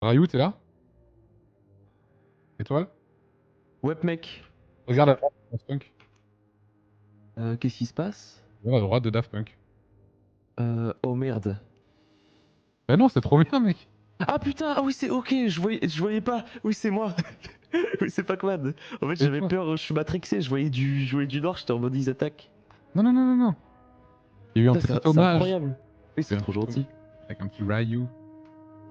Rayou, t'es là? Étoile? Ouais, mec. Regarde à droite, Daft Punk. Qu'est-ce qui se passe? Regarde à droite de Daft Punk. Oh merde. Mais non, c'est trop bien, mec. Ah putain, ah oui, c'est ok, je voyais pas. Oui, c'est moi. Oui, c'est Pac-Man. En fait, Et j'avais toi? peur, je suis matrixé, je voyais du nord, j'étais en mode ils attaquent. Non, non, non, non, non. Il y a eu un Putain, petit c'est hommage. incroyable. Oui, Il y c'est a eu un trop petit hommage gentil. avec un petit Rayou.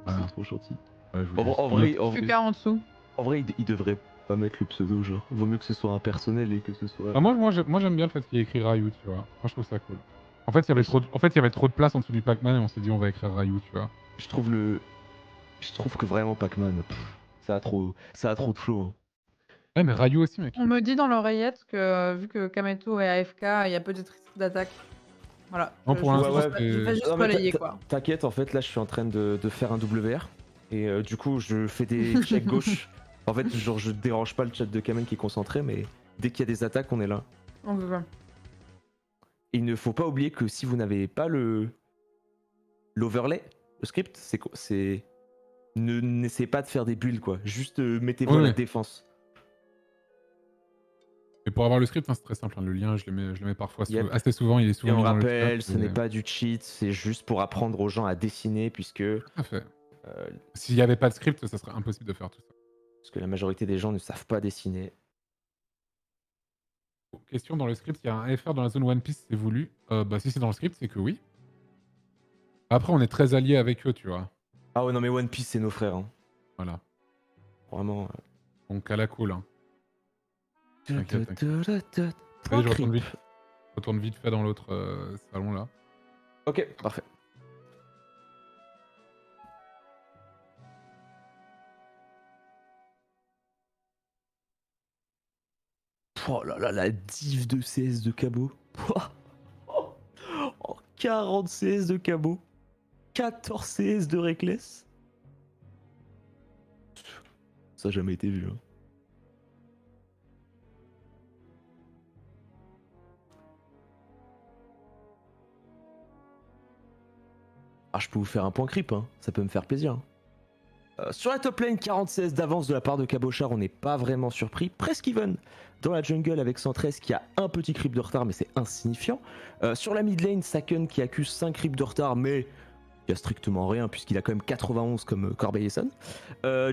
C'est Voilà. trop gentil. Ouais, je En, voulais vrai, juste en pour noter. vrai, en vrai, Super en dessous. en vrai, il devrait pas mettre le pseudo, genre. Vaut mieux que ce soit impersonnel et que ce soit. Bah, moi, j'aime bien le fait qu'il y ait écrit Rayou, tu vois. Moi, je trouve ça cool. En fait, Mais il y avait trop de place en dessous du Pac-Man et on s'est dit, on va écrire Rayou, tu vois. je trouve le. Je trouve que vraiment Pac-Man, ça a trop de flow, hein. Ouais, mais Rayou aussi, mec. On me dit dans l'oreillette que, vu que Kameto est AFK, il y a peut-être risque d'attaque. Voilà, Non, pour Ouais, l'instant, ouais. je c'est. vais juste Non, mais relayer, quoi. t'inquiète, en fait, là, je suis en train de faire un WR. Et du coup, je fais des checks gauche. En fait, genre, je dérange pas le chat de Kamen qui est concentré, mais dès qu'il y a des attaques, on est là. Donc, Il ne faut pas oublier que si vous n'avez pas l'overlay, le script, c'est. N'essayez pas de faire des builds, quoi. Juste mettez-vous Oui, à la oui. défense. Et pour avoir le script, hein, c'est très simple. Hein. Le lien, je le mets parfois Yep. assez souvent. Il est Et souvent on mis dans le chat. rappelle, ce n'est pas du cheat, c'est juste pour apprendre aux gens à dessiner, puisque. Tout à fait. euh, S'il n'y avait pas de script, ça serait impossible de faire tout ça. parce que la majorité des gens ne savent pas dessiner. Question dans le script, il y a un FR dans la zone One Piece, c'est voulu. Bah si c'est dans le script, c'est que oui. Après, on est très alliés avec eux, tu vois. Ah ouais, non, mais One Piece, c'est nos frères, hein. Voilà. Vraiment. Donc à la cool, hein. T'inquiète, t'inquiète. Point Vas-y, creep. je retourne vite fait dans l'autre salon là. Ok, parfait. Oh là là, la div de CS de Cabot. Oh, 40 CS de Cabot. 14 CS de Reckless. Ça n'a jamais été vu, hein. Ah, je peux vous faire un point creep, hein. Ça peut me faire plaisir, hein. Sur la top lane, 40 CS d'avance de la part de Cabochard, on n'est pas vraiment surpris. Presque even dans la jungle avec 113 qui a un petit creep de retard, mais c'est insignifiant. Sur la mid lane, Saken qui accuse 5 creeps de retard, mais il y a strictement rien puisqu'il a quand même 91 comme Corbeil-Essonne.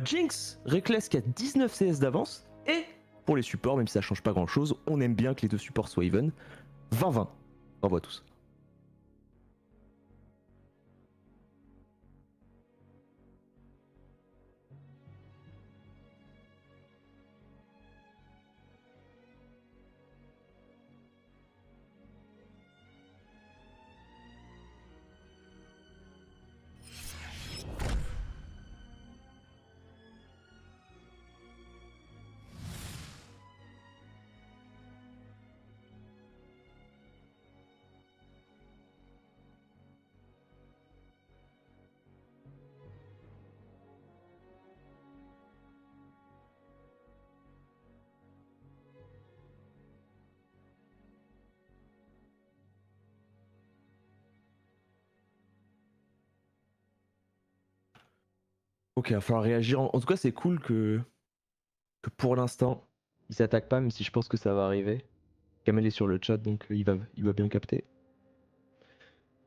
Jinx, Reckless qui a 19 CS d'avance. Et pour les supports, même si ça change pas grand chose, on aime bien que les deux supports soient even. 20-20. Au revoir à tous. Ok, il va falloir réagir. En tout cas, c'est cool que pour l'instant, il s'attaque pas, même si je pense que ça va arriver. Kamel est sur le chat, donc il va bien capter.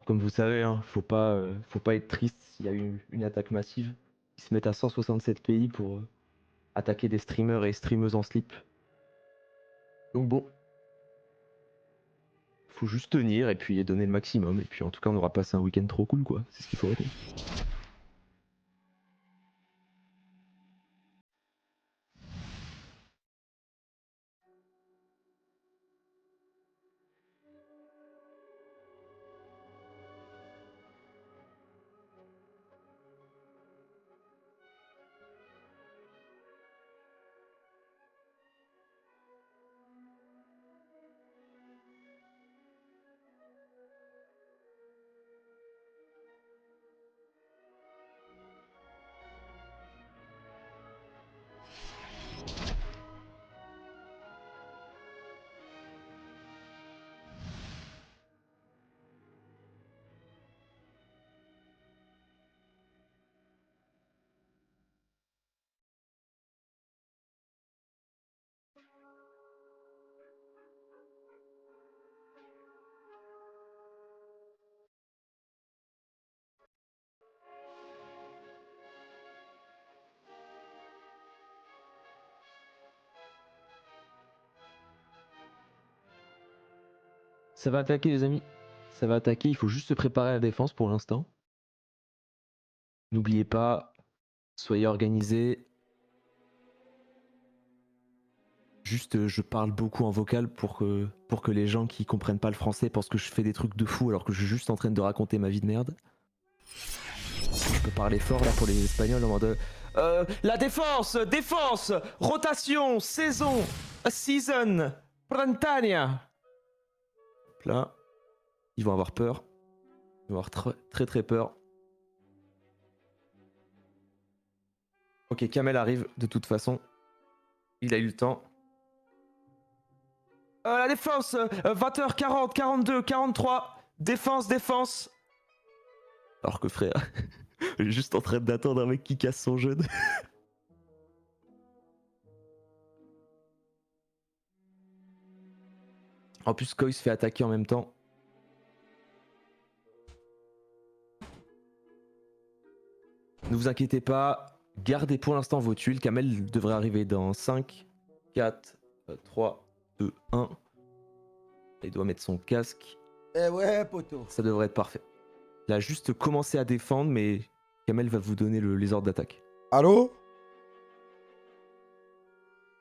Comme vous savez, hein, faut pas être triste s'il y a eu une attaque massive. Ils se mettent à 167 pays pour attaquer des streamers et streameuses en slip. Donc bon, faut juste tenir et puis donner le maximum. Et puis en tout cas, on aura passé un week-end trop cool, quoi. C'est ce qu'il faut retenir. Ça va attaquer les amis. Ça va attaquer, il faut juste se préparer à la défense pour l'instant. N'oubliez pas, soyez organisés. Juste, je parle beaucoup en vocal pour que les gens qui comprennent pas le français pensent que je fais des trucs de fou alors que je suis juste en train de raconter ma vie de merde. Je peux parler fort là pour les Espagnols en mode la défense, défense, rotation, saison, season, Prantania. Là, ils vont avoir peur. Ils vont avoir très très peur. Ok, Kamel arrive de toute façon. Il a eu le temps. La défense, 20h40, 42, 43. Défense, défense. Alors que frère, je suis juste en train d'attendre un mec qui casse son jeune. En plus, Koi se fait attaquer en même temps. Ne vous inquiétez pas, gardez pour l'instant vos tuiles. Kamel devrait arriver dans 5, 4, 3, 2, 1. Il doit mettre son casque. Eh ouais, poteau. Ça devrait être parfait. Il a juste commencé à défendre, mais Kamel va vous donner les ordres d'attaque. Allô?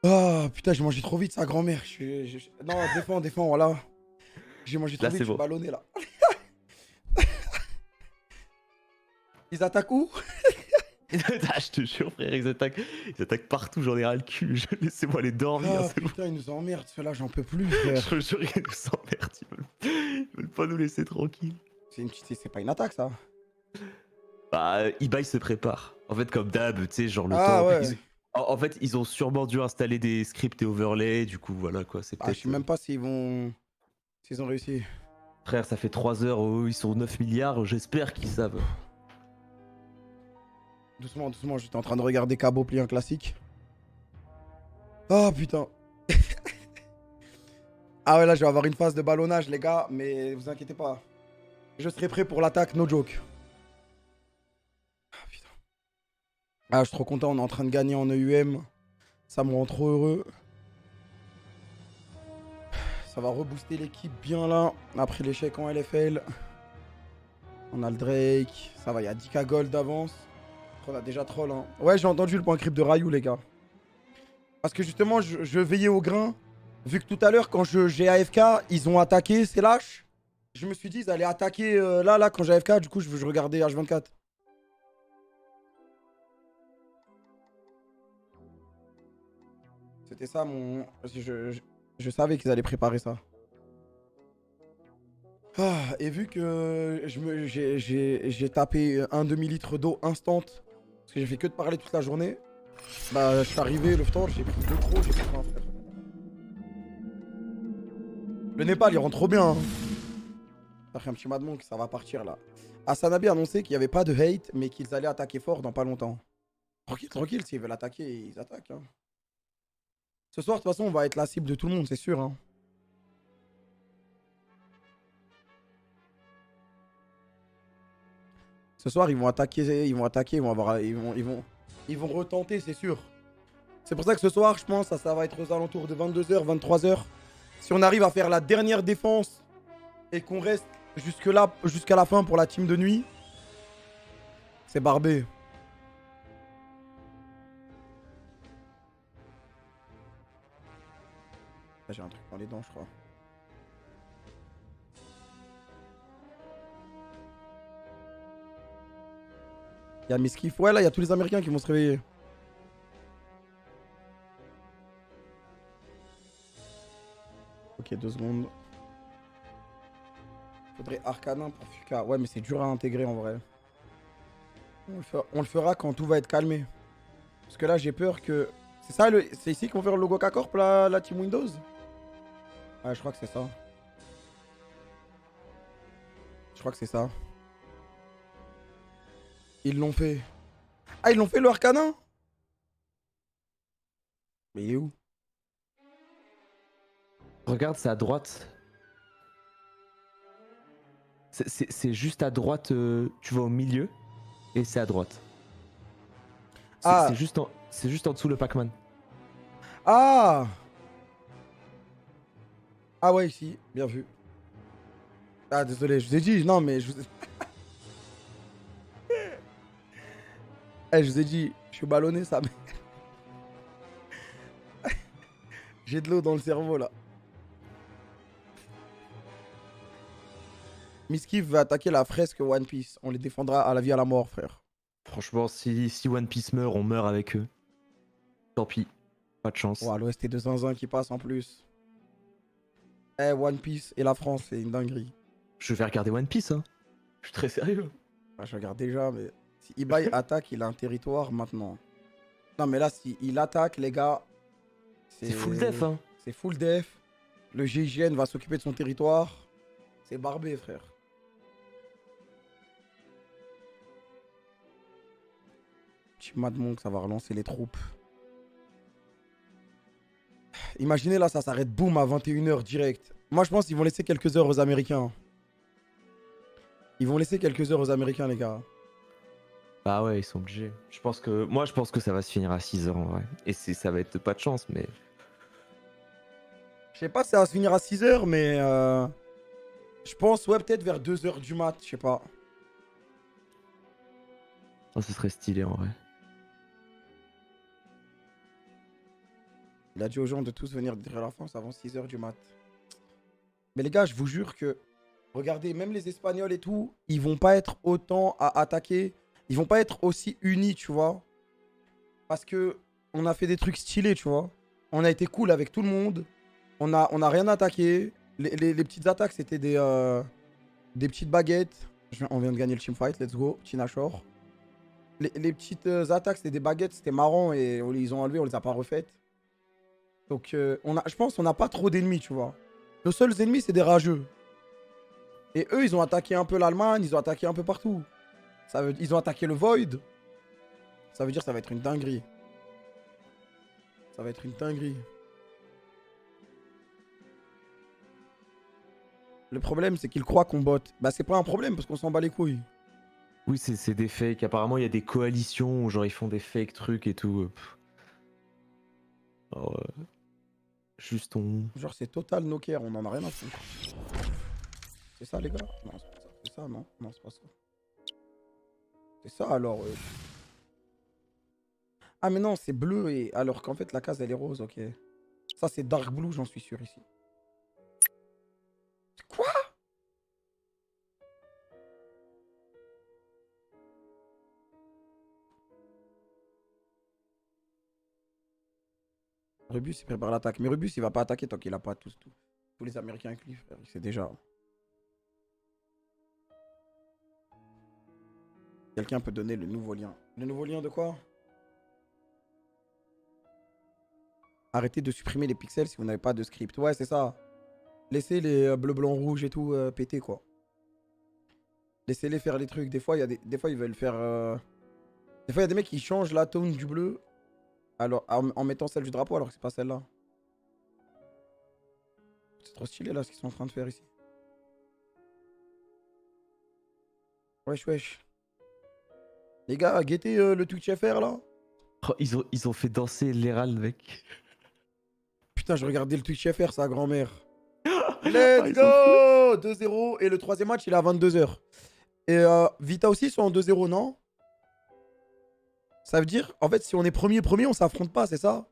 Ah putain, j'ai mangé trop vite, sa grand-mère. Non, défends, voilà. J'ai mangé trop Là, vite, c'est je suis bon. ballonné là. Ils attaquent où? Je te jure, frère, ils attaquent partout, j'en ai ras le cul. Laissez-moi aller dormir. Ah c'est bon. putain, ils nous emmerdent, ceux-là, j'en peux plus, frère. Je te jure qu'ils nous emmerdent. Ils veulent pas nous laisser tranquilles. C'est pas une attaque, ça. Bah, Ibai se prépare. En fait, comme d'hab, tu sais, genre le Ah temps. ouais. En fait, ils ont sûrement dû installer des scripts et overlays, du coup, voilà quoi. C'est Ah, peut-être. je sais même pas s'ils ont réussi. Frère, ça fait 3 heures, ils sont 9 milliards, j'espère qu'ils savent. Doucement, doucement, j'étais en train de regarder Cabo plié un classique. Ah putain. Ah ouais, là, je vais avoir une phase de ballonnage, les gars, mais vous inquiétez pas. Je serai prêt pour l'attaque, no joke. Ah putain. Ah, je suis trop content, on est en train de gagner en EUM. Ça me rend trop heureux. Ça va rebooster l'équipe bien là, après l'échec en LFL. On a le Drake, ça va, il y a 10k gold d'avance. On a déjà troll, hein. Ouais, j'ai entendu le point creep de Rayou, les gars. Parce que justement, je veillais au grain. Vu que tout à l'heure, quand j'ai AFK, ils ont attaqué, c'est lâche. Je me suis dit, ils allaient attaquer là, quand j'ai AFK. Du coup, je regardais H24. C'était ça mon... Je savais qu'ils allaient préparer ça. Ah, et vu que j'ai tapé un demi-litre d'eau instant, parce que j'ai fait que de parler toute la journée, bah je suis arrivé le temps, j'ai pris de trop, j'ai pris un frère. Le Népal il rentre trop bien. Hein. Ça fait un petit madmon que ça va partir là. Asanabi a annoncé qu'il n'y avait pas de hate, mais qu'ils allaient attaquer fort dans pas longtemps. Tranquille, tranquille, s'ils veulent attaquer, ils attaquent. Hein. Ce soir, de toute façon, on va être la cible de tout le monde, c'est sûr. Hein. Ce soir, ils vont attaquer, ils vont retenter, c'est sûr. C'est pour ça que ce soir, je pense, ça va être aux alentours de 22h, 23h. Si on arrive à faire la dernière défense et qu'on reste jusque-là, jusqu'à la fin pour la team de nuit, c'est barbé. J'ai un truc dans les dents, je crois. Il y a Miskiff. Ouais, là, il y a tous les Américains qui vont se réveiller. Ok, 2 secondes. Faudrait Arcanin pour Fuka. Ouais, mais c'est dur à intégrer en vrai. On le fera quand tout va être calmé. Parce que là, j'ai peur que... C'est ça, c'est ici qu'on va faire le logo K-Corp, la team Windows? Ouais, je crois que c'est ça. Je crois que c'est ça. Ils l'ont fait. Ah, ils l'ont fait le Arcanin? Mais il est où? Regarde, c'est à droite. C'est juste à droite, tu vas au milieu, et c'est à droite. Ah. C'est juste en dessous le Pac-Man. Ah! Ah ouais, ici, bien vu. Ah, désolé, je vous ai dit, non, mais je vous ai... Eh, je vous ai dit, je suis ballonné, ça. J'ai de l'eau dans le cerveau, là. Miskiff va attaquer la fresque One Piece. On les défendra à la vie à la mort, frère. Franchement, si One Piece meurt, on meurt avec eux. Tant pis. Pas de chance. Ouah, l'OST de Zinzin qui passe en plus. Eh, One Piece et la France, c'est une dinguerie. Je vais regarder One Piece, hein. Je suis très sérieux. Ah, je regarde déjà, mais... Si Ibai attaque, il a un territoire maintenant. Non, mais là, si il attaque, les gars... C'est full def, hein. C'est full def. Le GIGN va s'occuper de son territoire. C'est barbé, frère. Petit Mad Monk, ça va relancer les troupes. Imaginez là, ça s'arrête boum à 21h direct. Moi, je pense qu'ils vont laisser quelques heures aux Américains. Ils vont laisser quelques heures aux Américains, les gars. Bah ouais, ils sont obligés. Moi, je pense que ça va se finir à 6h en vrai. Et ça va être pas de chance, mais. Je sais pas si ça va se finir à 6h, mais... Je pense, ouais, peut-être vers 2h du mat, je sais pas. Oh, ce serait stylé en vrai. Il a dit aux gens de tous venir détruire la France avant 6h du mat. Mais les gars, je vous jure que... Regardez, même les Espagnols et tout, ils vont pas être autant à attaquer. Ils vont pas être aussi unis, tu vois. Parce que on a fait des trucs stylés, tu vois. On a été cool avec tout le monde. On a rien attaqué. Les petites attaques, c'était des petites baguettes. On vient de gagner le teamfight, let's go. Tina Shore. Les petites attaques, c'était des baguettes, c'était marrant et ils ont enlevé, on les a pas refaites. Donc, je pense qu'on n'a pas trop d'ennemis, tu vois. Nos seuls ennemis, c'est des rageux. Et eux, ils ont attaqué un peu l'Allemagne, ils ont attaqué un peu partout. Ils ont attaqué le Void. Ça veut dire que ça va être une dinguerie. Ça va être une dinguerie. Le problème, c'est qu'ils croient qu'on botte. Bah, c'est pas un problème parce qu'on s'en bat les couilles. Oui, c'est des fakes. Apparemment, il y a des coalitions où genre ils font des fake trucs et tout. Alors, juste on. Genre, c'est total no care, on en a rien à foutre. C'est ça, les gars? Non, c'est pas ça. C'est ça, non? Non, c'est pas ça. C'est ça, alors. Ah, mais non, c'est bleu, et alors qu'en fait, la case, elle est rose, ok. Ça, c'est dark blue, j'en suis sûr, ici. Quoi? Rebus, il prépare l'attaque. Mais Rebus, il va pas attaquer tant qu'il a pas tous les Américains avec lui, frère. Il sait déjà. Quelqu'un peut donner le nouveau lien. Le nouveau lien de quoi? Arrêtez de supprimer les pixels si vous n'avez pas de script. Ouais, c'est ça. Laissez les bleu, blanc, rouge et tout péter, quoi. Laissez-les faire les trucs. Des fois, des fois ils veulent faire... Des fois, il y a des mecs qui changent la tone du bleu alors, en mettant celle du drapeau alors que c'est pas celle-là. C'est trop stylé, là, ce qu'ils sont en train de faire ici. Wesh, wesh. Les gars, guettez le Twitch FR, là. Oh, ils ont fait danser l'Herald, mec. Putain, je regardais le Twitch FR, sa grand-mère. Let's go 2-0. Et le troisième match, il est à 22h. Et Vita aussi, ils sont en 2-0, non? Ça veut dire, en fait, si on est premier, on s'affronte pas, c'est ça?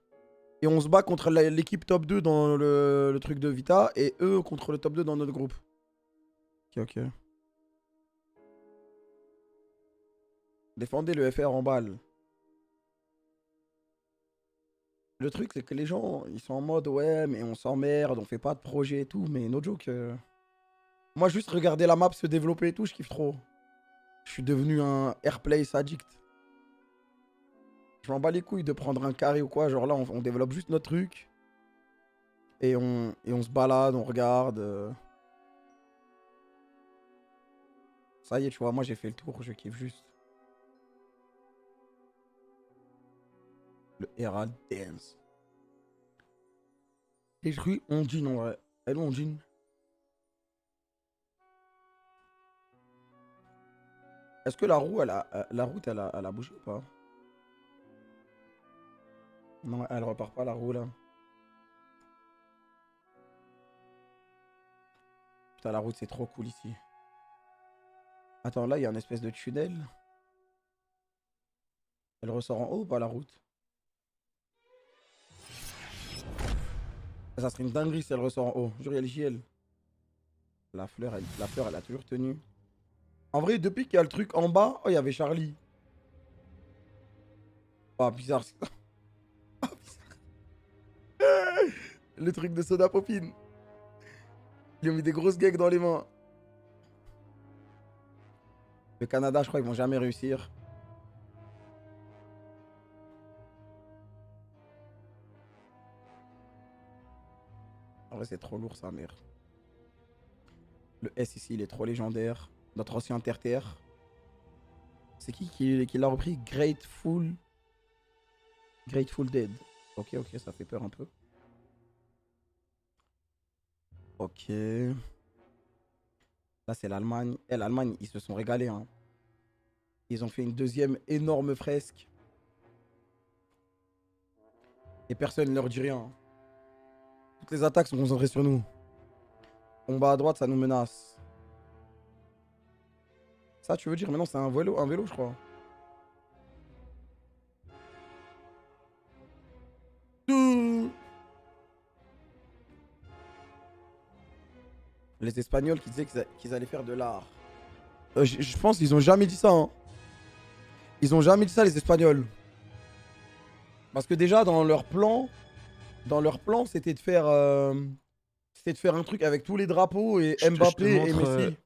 Et on se bat contre l'équipe top 2 dans le truc de Vita et eux contre le top 2 dans notre groupe. Ok, ok. Défendez le FR en balle. Le truc, c'est que les gens, ils sont en mode, ouais, mais on s'emmerde, on fait pas de projet et tout, mais no joke. Moi, juste regarder la map se développer et tout, je kiffe trop. Je suis devenu un airplace addict. Je m'en bats les couilles de prendre un carré ou quoi. Genre là, on développe juste notre truc. Et on se balade, on regarde. Ça y est, tu vois, moi j'ai fait le tour, je kiffe juste. Le Herald Dance. Et je rue Ondine en vrai. Elle est Ondine. Est-ce que la roue, la route, elle a bougé ou pas? Non, elle repart pas la roue là. Putain, la route, c'est trop cool ici. Attends, là, il y a une espèce de tunnel. Elle ressort en haut ou pas, la route? Ça serait une dinguerie si elle ressort en haut. Jure, il y a le JL. La fleur, elle a toujours tenu. En vrai, depuis qu'il y a le truc en bas, oh, il y avait Charlie. Oh, bizarre. Oh, bizarre. Le truc de Soda Popine. Ils ont mis des grosses geeks dans les mains. Le Canada, je crois qu'ils vont jamais réussir. En vrai, c'est trop lourd, sa mère. Le S ici, il est trop légendaire. Notre ancien terre-terre. C'est qui l'a repris? Grateful Dead. Ok, ça fait peur un peu. Ok. Là, c'est l'Allemagne. Et l'Allemagne, ils se sont régalés. Hein. Ils ont fait une deuxième énorme fresque. Et personne ne leur dit rien. Toutes les attaques sont concentrées sur nous. Combat à droite, ça nous menace. Ça, tu veux dire? Maintenant, c'est un vélo, je crois. Les Espagnols qui disaient qu'ils allaient faire de l'art. Je pense qu'ils ont jamais dit ça. Hein. Ils ont jamais dit ça, les Espagnols. Parce que déjà, dans leur plan, c'était de faire un truc avec tous les drapeaux et Mbappé et Messi.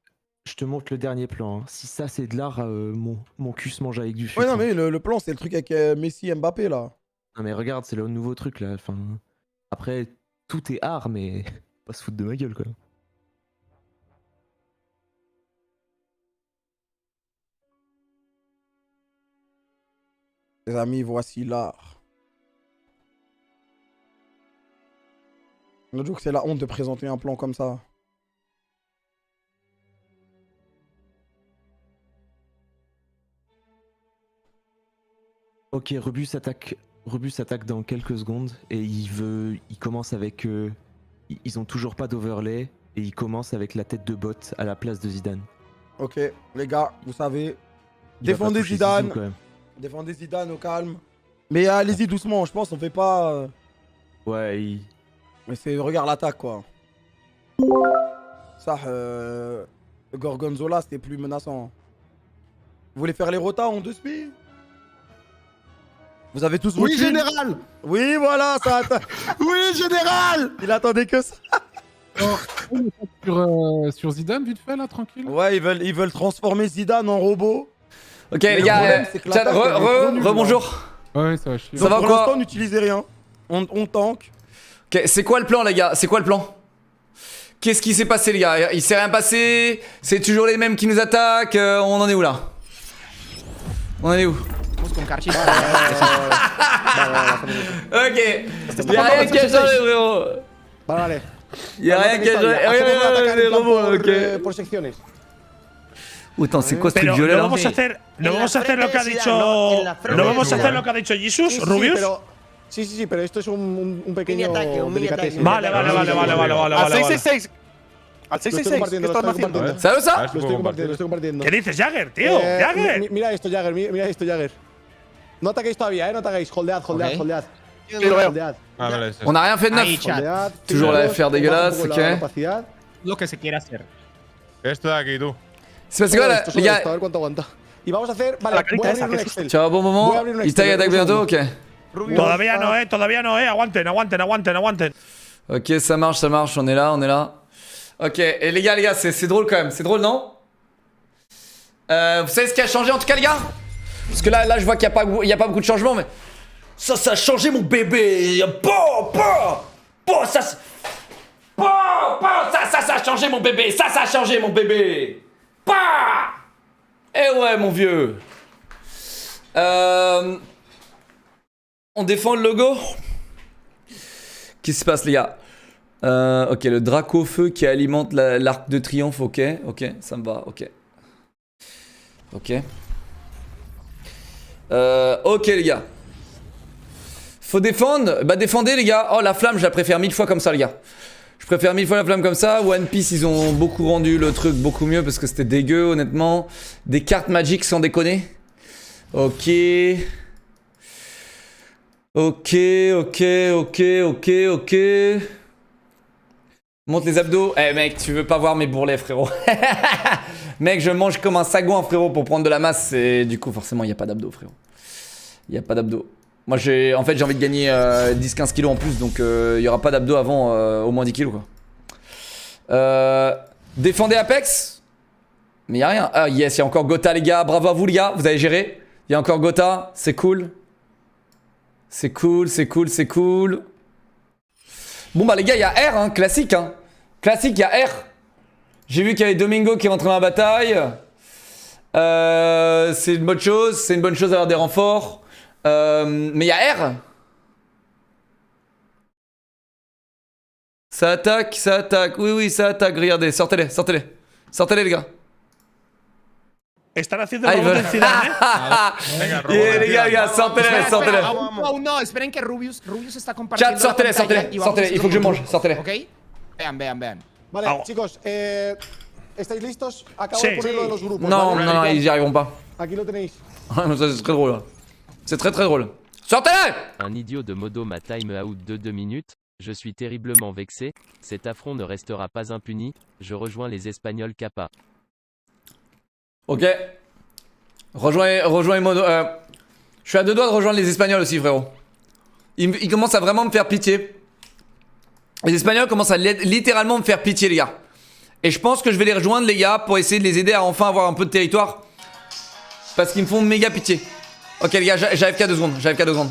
Je te montre le dernier plan. Hein. Si ça, c'est de l'art, mon cul se mange avec du sucre. Ouais, non, mais le plan, c'est le truc avec Messi et Mbappé, là. Non, mais regarde, c'est le nouveau truc, là. Enfin, après, tout est art, mais pas se foutre de ma gueule, quoi. Les amis, voici l'art. On dit que c'est la honte de présenter un plan comme ça. Ok, Rebus attaque dans quelques secondes et il commence avec... ils ont toujours pas d'overlay et il commence avec la tête de bot à la place de Zidane. Ok, les gars, vous savez, défendez Zidane. Défendez Zidane au calme. Mais allez-y doucement, je pense, on fait pas... Ouais, Mais c'est... Regarde l'attaque, quoi. Ça, Gorgonzola, c'était plus menaçant. Vous voulez faire les rotas en 2 spi? Vous avez tous Oui, votre thune? général. Oui, voilà, ça attend. Oui, général. Il attendait que ça. Sur Zidane, vite fait, là, tranquille. Ouais, ils veulent transformer Zidane en robot. Ok, Mais les le gars, problème, c'est que l'attaque, elle est trop nulle, rebonjour. Ouais, ça va chier. Ça va pour quoi? l'instant, n'utilisez rien. On tank. Ok, c'est quoi le plan, les gars? C'est quoi le plan? Qu'est-ce qui s'est passé, les gars? Il s'est rien passé? C'est toujours les mêmes qui nous attaquent? On en est où, là? On en est où? Ok, y'a rien qui a changé, frérot. Vale. Y'a rien qui a changé. Por secciones. Attends, c'est quoi ce truc Pero violet, no là? vamos a hacer lo que ha dicho. No vamos a hacer lo que ha dicho Jesus, Rubius. Sí, pero esto es un pequeño delicatesse. Vale. Al 666. Al Lo estoy 666. ¿Qué compartiendo, están haciendo? ¿Sabes ça? Lo estoy compartiendo. ¿Qué dices, Jagger, tío? Jagger. Mira esto, Jagger. No ataquéis todavía, no ataquéis. Holdead. Sí, lo veo. Holdead. Ah, vale, es eso. On a rien fait de neuf. Holdead. Toujours la FR dégueulasse, Un poco ok. la capacidad. Lo que se quiera hacer. Esto de aquí, tú. C'est passé quoi, là, Esto les solo esto, a gars? ver cuánto aguanta. Y vamos a hacer. Vale, La carita voy a esa, abrir un que es- Excel. Ciao, bon Voy a moment. abrir un Istag Excel, attaque un bientôt, segundo. ok. Todavía no, Aguanten. Ok, ça marche, on est là. Ok, et les gars, c'est drôle quand même. C'est drôle, non? Vous savez ce qui a changé en tout cas, les gars? Parce que là je vois qu'il n'y a pas beaucoup de changements, mais... Ça a changé, mon bébé. Ça a changé, mon bébé. Ça a changé, mon bébé. Eh ouais, mon vieux. On défend le logo? Qu'est-ce qui se passe, les gars? Ok, le Draco-feu qui alimente l'arc de triomphe, ok, ça me va, ok. Ok, les gars. Faut défendre? Bah défendez, les gars. Oh, la flamme, je la préfère 1000 fois comme ça, les gars. Je préfère 1000 fois la flamme comme ça. One Piece, ils ont beaucoup rendu le truc beaucoup mieux parce que c'était dégueu, honnêtement. Des cartes magiques sans déconner. Ok. Ok. Monte les abdos. Eh mec, tu veux pas voir mes bourrelets, frérot. Mec, je mange comme un sagouin, frérot, pour prendre de la masse. Et du coup, forcément, il n'y a pas d'abdos, frérot. Il n'y a pas d'abdos. Moi, j'ai envie de gagner 10-15 kilos en plus. Donc, il n'y aura pas d'abdos avant au moins 10 kilos, quoi. Défendez Apex. Mais il n'y a rien. Ah, yes, il y a encore Gotha, les gars. Bravo à vous, les gars. Vous avez géré. Il y a encore Gotha. C'est cool. C'est cool. Bon bah les gars, il y a R, hein, classique, hein. Classique, il y a R. J'ai vu qu'il y avait Domingo qui est rentré dans la bataille. C'est une bonne chose d'avoir des renforts. Mais il y a R. Ça attaque. Oui, ça attaque. Regardez, sortez-les les gars. Están haciendo el robot del Zidane, Les gars, sortez-les. No, esperen que Rubius está compartiendo. Chat, sortez-les. Il faut que je mange, sortez-les. Ok. Vean. Vale, chicos, ¿estáis listos? Acabo Sí. de ponerlo de los grupos. Non, ¿vale? ils y arriveront pas. Aquí lo tenéis. Ça, c'est très drôle. C'est très drôle. Sortez-les! Un idiot de Modo m'a time out de 2 minutes. Je suis terriblement vexé. Cet affront ne restera pas impuni. Je rejoins les Espagnols Kappa. Ok. Rejoins Mono. Je suis à 2 doigts de rejoindre les Espagnols aussi, frérot. Ils commencent à vraiment me faire pitié. Les Espagnols commencent à littéralement me faire pitié, les gars. Et je pense que je vais les rejoindre, les gars, pour essayer de les aider à enfin avoir un peu de territoire. Parce qu'ils me font méga pitié. Ok, les gars, j'arrive qu'à 2 secondes.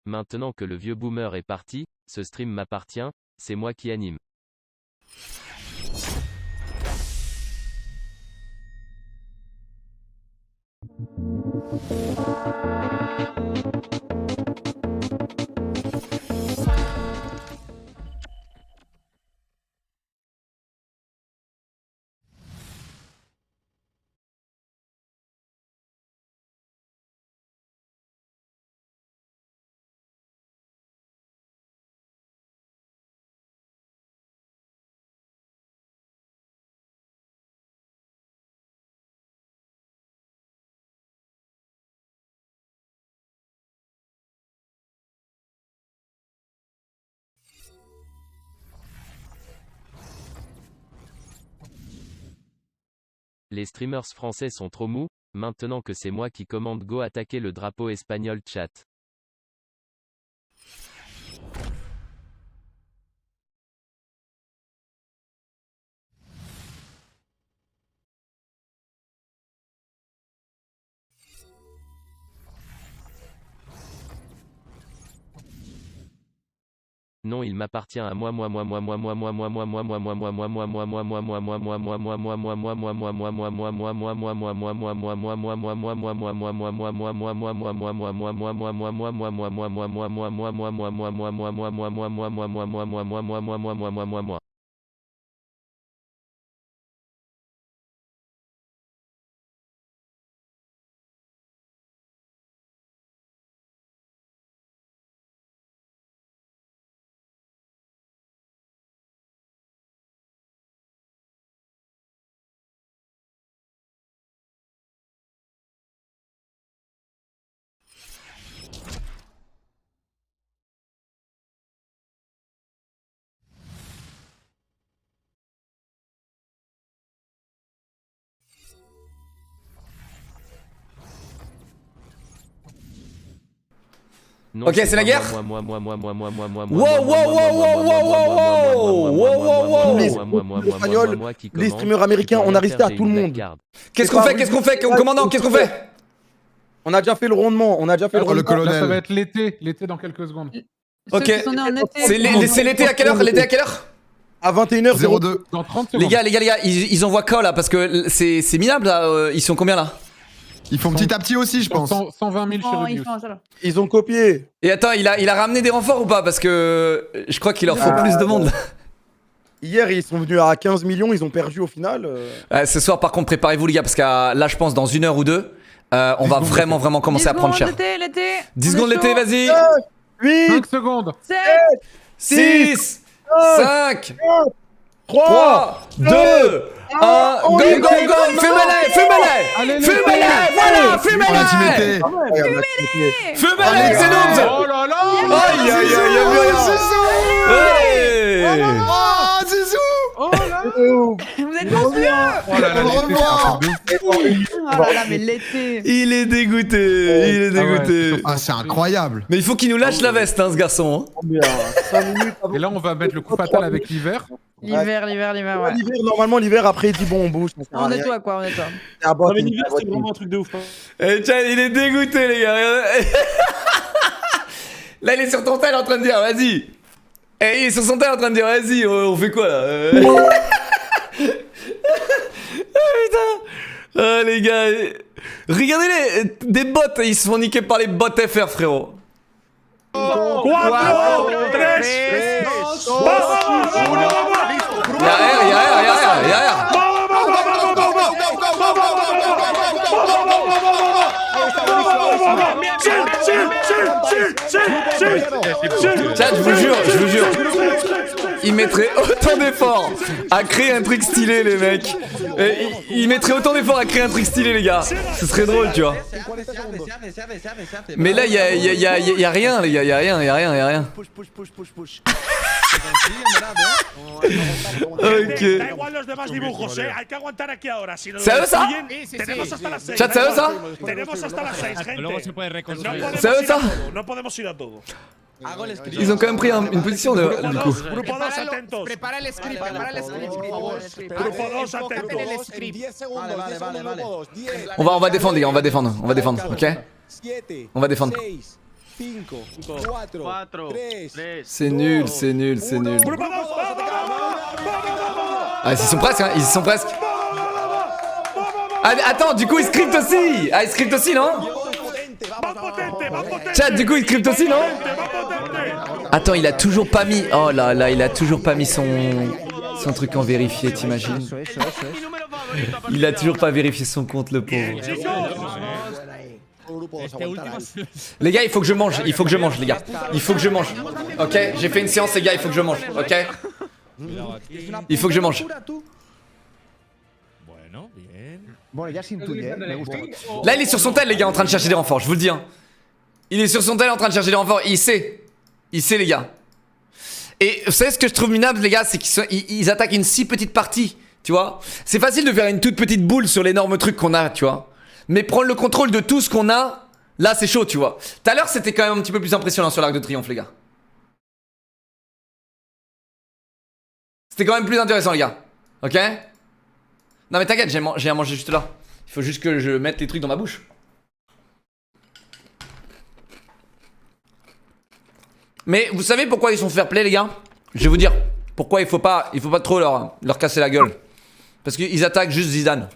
Maintenant que le vieux boomer est parti, ce stream m'appartient, c'est moi qui anime. Les streamers français sont trop mous, maintenant que c'est moi qui commande go attaquer le drapeau espagnol chat. Non, il m'appartient à moi. Non, Ok, c'est la guerre. Les streamers américains, on a resté à tout le monde. Qu'est-ce qu'on fait? Qu'est-ce qu'on fait? Commandant, qu'est-ce qu'on fait? On a déjà fait le rondement, on a déjà fait le rondement. Là, ça va être l'été dans quelques secondes. Ok. C'est l'été à quelle heure? L'été à quelle heure? À 21h02. Dans 30 secondes. Les gars, ils envoient quoi là? Parce que c'est minable là, ils sont combien là? Ils font petit à petit aussi, je pense. 120 000 chez Rubius. Ils ont copié. Et attends, il a ramené des renforts ou pas? Parce que je crois qu'il leur faut plus de monde. Hier, ils sont venus à 15 millions, ils ont perdu au final. Ce soir, par contre, préparez-vous les gars, parce que là, je pense dans 1 heure ou 2, on va vraiment commencer à prendre cher. 10 secondes l'été, vas-y. 8, 5 secondes. 7, 6, 5, 3, 2, 1, go, fumez-les, voilà, fumez-les. Fumez-les, c'est nous. Oh là là. Aïe, Oh, Zizou. vous êtes chanceux. Oh là là, On l'été, revoit. c'est un truc de ouf. Oh là là, mais l'été. Il est dégoûté, Ah, c'est incroyable. Mais il faut qu'il nous lâche la veste, hein, ce garçon. 5 minutes avant. Et là, on va mettre le coup fatal avec l'hiver. L'hiver, ouais. Normalement, l'hiver, après, il dit bon, on bouge. On nettoie quoi, on nettoie. Mais l'hiver, c'est vraiment un truc de ouf. Eh, tiens, il est dégoûté, les gars. Là, il est sur ton tel en train de dire, vas-y. Eh, il est sur son tel en train de dire, vas-y, on fait quoi là? Ah putain. Ah les gars. Regardez-les, des bots, ils se font niquer par les bots FR, frérot. 4, 3, 2, Y'a R. Chat, je vous jure, ils mettraient autant d'efforts à créer un truc stylé, les mecs. Ils mettraient autant d'efforts à créer un truc stylé, les gars. Ce serait drôle, tu vois. Mais là, y a rien, les gars, y a rien. Ok. C'est à eux ça? Chat, c'est à eux ça? C'est à eux ça? Ils ont quand même pris une position de du coup. Prepara el script, On va défendre les gars, on va défendre, ok? On va défendre. C'est nul. Ah, ils y sont presque. Ah, attends, du coup ils scriptent aussi. Ah, ils scriptent aussi, non? Chat, du coup ils scriptent aussi, non? Attends, il a toujours pas mis. Oh là là, il a toujours pas mis son truc en vérifié, t'imagines? Il a toujours pas vérifié son compte, le pauvre. Les gars, il faut que je mange, les gars. Il faut que je mange. Ok, j'ai fait une séance, les gars, il faut que je mange. Ok? Il faut que je mange. Là, il est sur son tel, les gars, en train de chercher des renforts, je vous le dis. Hein. Il est sur son tel en train de chercher des renforts. Il sait, les gars. Et vous savez ce que je trouve minable, les gars, c'est qu'ils attaquent une si petite partie, tu vois. C'est facile de faire une toute petite boule sur l'énorme truc qu'on a, tu vois. Mais prendre le contrôle de tout ce qu'on a, là, c'est chaud, tu vois. Tout à l'heure, c'était quand même un petit peu plus impressionnant sur l'Arc de Triomphe, les gars. C'était quand même plus intéressant, les gars. Ok? Non, mais t'inquiète, j'ai à manger juste là. Il faut juste que je mette les trucs dans ma bouche. Mais vous savez pourquoi ils sont fair play, les gars? Je vais vous dire pourquoi il faut pas trop leur casser la gueule. Parce qu'ils attaquent juste Zidane.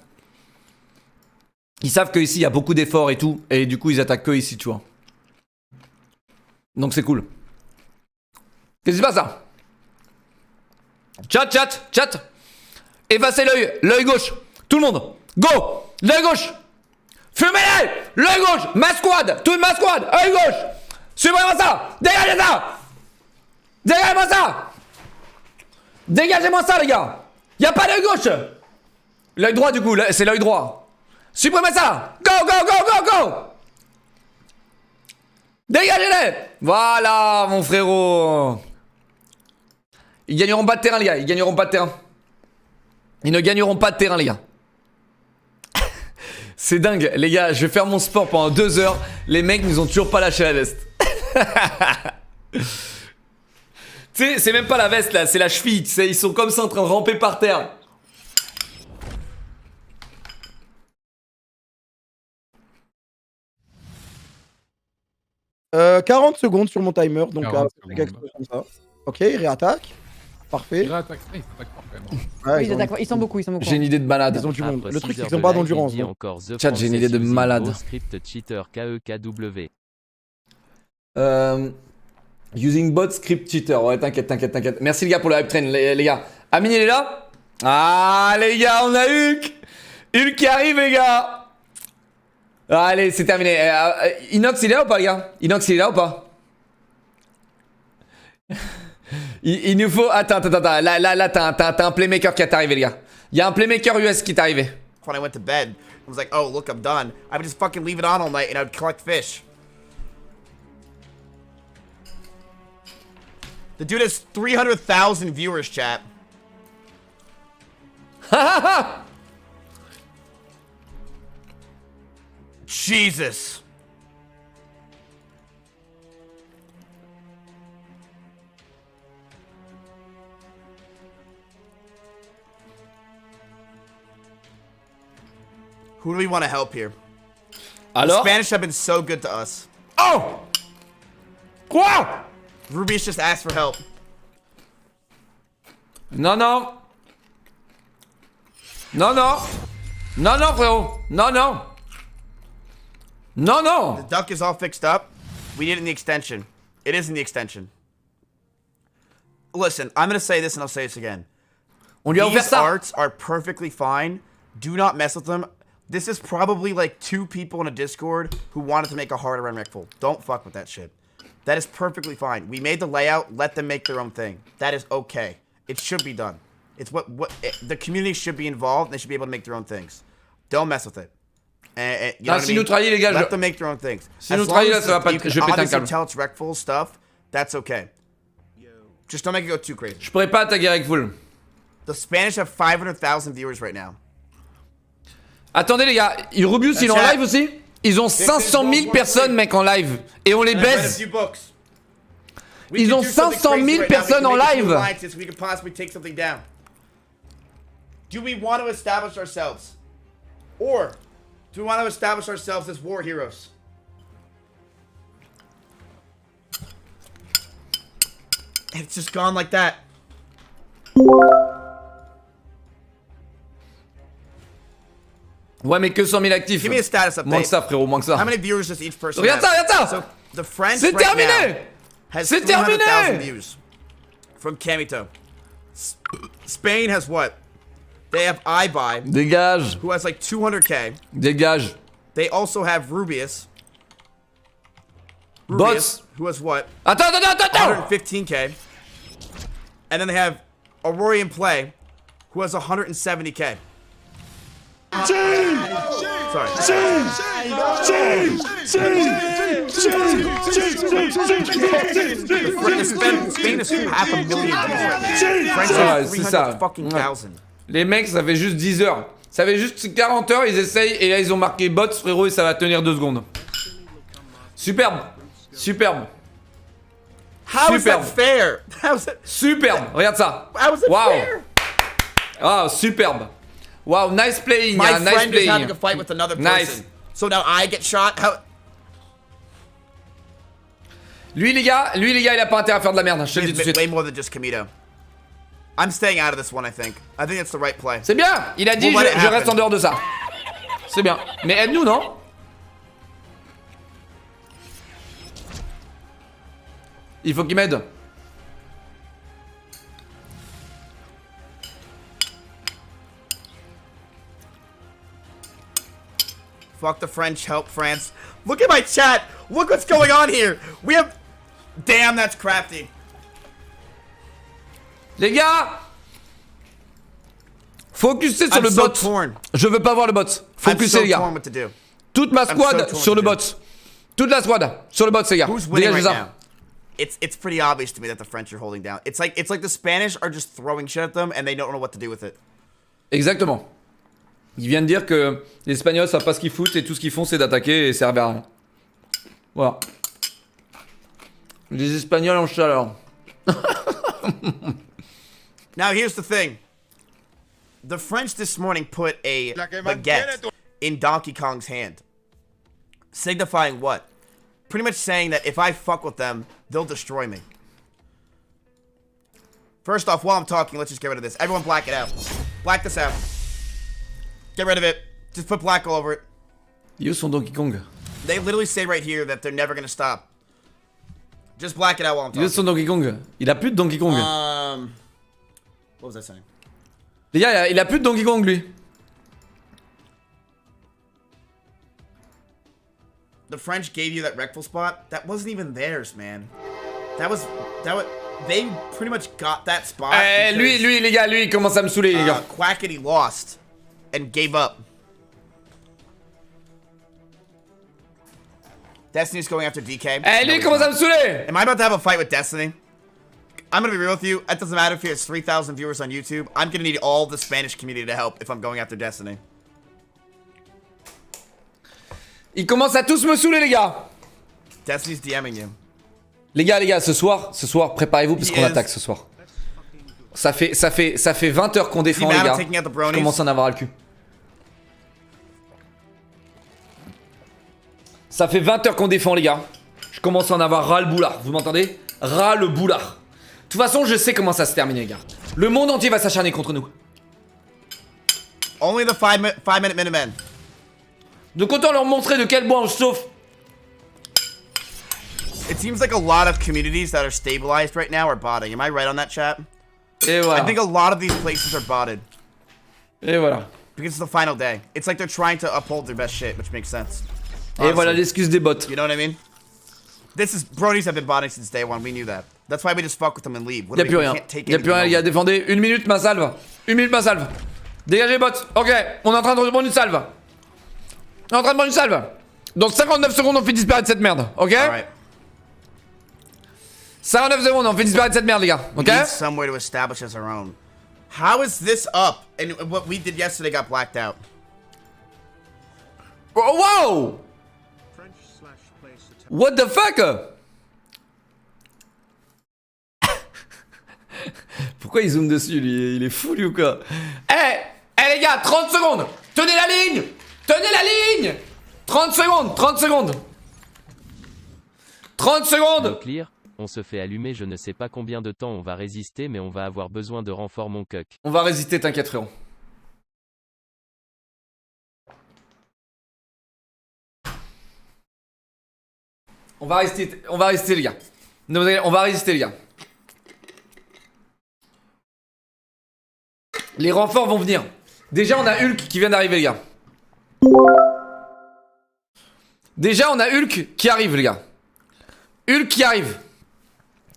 Ils savent que ici il y a beaucoup d'efforts et tout, et du coup ils attaquent que ici, tu vois. Donc c'est cool. Qu'est-ce qui se passe là? Chat. Effacez l'œil gauche. Tout le monde, go. L'œil gauche. Fumez-les. L'œil gauche. Ma squad, toute ma squad. Œil gauche. Suivez-moi ça. Dégagez-moi ça. Dégagez-moi ça, les gars. Y'a pas d'œil gauche. L'œil droit, du coup, c'est l'œil droit. Supprimez ça. Go. Dégagez-les. Voilà, mon frérot. Ils gagneront pas de terrain, les gars. Ils ne gagneront pas de terrain, les gars. C'est dingue, les gars. Je vais faire mon sport pendant 2 heures. Les mecs nous ont toujours pas lâché la veste. Tu sais, c'est même pas la veste là, c'est la cheville. Tu sais, ils sont comme ça en train de ramper par terre. Euh, 40 secondes sur mon timer, donc 40 quelque secondes. chose comme ça. Ok, il réattaque. Parfait. Il réattaque. Ah, il s'attaque fort quand même. Ouais, Oui, ils sont beaucoup, ils sont beaucoup. J'ai une idée de malade. Ils ont du monde. Après Le truc, 6 c'est heures qu'ils ont de pas live, d'endurance. il dit hein. encore The Chat, j'ai une idée de Process malade. using Script cheater KEKW. Using bot script cheater. Ouais, t'inquiète. Merci les gars pour le hype train, les gars. Amine, il est là? Ah, les gars, on a Hulk. Hulk qui arrive, les gars. Allez, c'est terminé. Inox, il est là ou pas, les gars? Inox, il est là ou pas? Il nous faut... Attends. Là, t'as un playmaker qui est arrivé, les gars. Il y a un playmaker US qui est arrivé. When I went to bed, I was like, oh, look, I'm done. I would just fucking leave it on all night and I would collect fish. The dude has 300,000 viewers, chat. Jesus. Who do we want to help here? The Alors? Spanish have been so good to us. Oh! Quoi? Rubius just asked for help. Non, frérot. Non. The duck is all fixed up. We need it in the extension. It is in the extension. Listen, I'm gonna say this and I'll say this again. On lui a offert These ça. arts are perfectly fine. Do not mess with them. This is probably like 2 people in a Discord who wanted to make a heart around Rickful. Don't fuck with that shit. That is perfectly fine. We made the layout. Let them make their own thing. That is okay. It should be done. It's the community should be involved. They should be able to make their own things. Don't mess with it. You know what I si mean? nous trahit, les gars, Let them make their own things. Si As nous long trahit, as là, ça va pas. you can Je vais péter un obviously câble. tell it's Rickful stuff. That's okay. Just don't make it go too crazy. Je pourrais pas attaquer Rickful. The Spanish have 500,000 viewers right now. Attendez les gars, Rubius il est en live aussi? Ils ont 500 000 personnes mec en live et on les baise. Ils ont 500 000 personnes en live. Do we want to establish ourselves? Or do we want to establish ourselves as war heroes? And it's just gone like that. Ouais mais que 100 000 actifs. Give me a status update. Moins que ça frérot, moins que ça. How many viewers does each person Regarde have? ça, regarde ça. So the French C'est right terminé. now has C'est 300,000 terminé. views from Kamito. Spain has what? They have iBuy, Dégage. who has like 200k. Dégage. They also have Rubius. Bots. Who has what? Attends. 115k. And then they have Aurorian Play, who has 170k. Sorry. Spain is 500,000 views right now. France has c'est ça. 300,000. Les mecs ça fait juste 10 heures. Ça fait juste 40 heures, ils essayent et là ils ont marqué bots frérot et ça va tenir 2 secondes. Superbe. How is that fair? Superbe. Regarde ça. How is it fair? Wow, superbe. Wow, nice playing. My nice friend is playing. having a fight with another person. Nice. So now I get shot? How? Lui les gars, il a pas intérêt à faire de la merde, je te le dis tout de suite. Way more than just Kamito. I'm staying out of this one, I think. I think it's the right play. C'est bien. Il a dit We'll let it je reste happen. en dehors de ça. C'est bien. Mais aide-nous, non? Il faut qu'il m'aide. Fuck the French, help France. Look at my chat. Look what's going on here. We have... Damn, that's crafty. Les gars, focussez sur I'm le so bot. torn. Je veux pas voir le bot. I'm Focussez so les gars. torn what to do. Toute ma I'm so squad torn sur le what bot. Toute la squad sur le bot, les gars. Who's winning Dégagez right ça. now? It's pretty obvious to me that the French are holding down. It's like the Spanish are just throwing shit at them and they don't know what to do with it. Exactement. Il vient de dire que les Espagnols savent pas ce qu'ils foutent et tout ce qu'ils font c'est d'attaquer et ça servent à rien. Voilà. Les Espagnols en chaleur. Now here's the thing. The French this morning put a baguette in Donkey Kong's hand. Signifying what? Pretty much saying that if I fuck with them, they'll destroy me. First off, while I'm talking, let's just get rid of this. Everyone black it out. Black this out. Get rid of it. Just put black all over it. Yo son Donkey Kong. They literally say right here that they're never gonna stop. Just black it out while I'm talking. Yo son Donkey Kong. Il a plus de Donkey Kong. What was I saying? Les gars, il a plus de Donkey Kong lui. The French gave you that Wreckful spot. That wasn't even theirs, man. That was they pretty much got that spot. Lui, les gars, lui, il commence à me saouler, les gars. Quackity lost and gave up. Destiny's going after DK. Lui, il commence à me saouler. Am I about to have a fight with Destiny? I'm gonna be real with you. It doesn't matter if he has 3,000 viewers on YouTube. I'm gonna need all the Spanish community to help if I'm going after Destiny. Ils commencent à tous me saouler, les gars. Destiny's DMing you. Les gars, ce soir, préparez-vous parce qu'on attaque ce soir. Ça fait 20 heures qu'on défend, les gars. Je commence à en avoir le cul. Ça fait 20 heures qu'on défend, les gars. Je commence à en avoir ras le boulard. Vous m'entendez? Ras le boulard. De toute façon, je sais comment ça se termine, les gars. Le monde entier va s'acharner contre nous. Only the 5-minute Minutemen. Donc autant leur montrer de quel bois on se chauffe. It seems like a lot of communities that are stabilized right now are botting. Am I right on that, chat? Et voilà. I think a lot of these places are botted. Et voilà. Because it's the final day. It's like they're trying to uphold their best shit, which makes sense. Et voilà l'excuse des bots. You know what I mean? Brodies have been botting since day one. We knew that. That's why we just fuck with them and leave. Y'a plus rien. Y'a plus rien, les gars. Défendez. 1 minute, ma salve. 1 minute, ma salve. Dégagez, bots. Ok. On est en train de prendre une salve. On est en train de prendre une salve. Dans 59 secondes, on fait disparaître cette merde. Ok? Alright. 59 secondes, on fait disparaître cette merde, les gars. Ok? We need somewhere to establish as our own. How is this up? And what we did yesterday got blacked out. Wow! What the fuck? Pourquoi il zoome dessus, lui? Il est fou, lui, ou quoi? Eh les gars, 30 secondes! Tenez la ligne! Tenez la ligne! 30 secondes! 30 secondes! 30 secondes! Clear, on se fait allumer, je ne sais pas combien de temps on va résister, mais on va avoir besoin de renfort, mon cuck. On va résister, t'inquiète, frérot. On va résister, les gars. On va résister, les gars. Les renforts vont venir. Déjà, on a Hulk qui vient d'arriver, les gars. Déjà, on a Hulk qui arrive, les gars. Hulk qui arrive.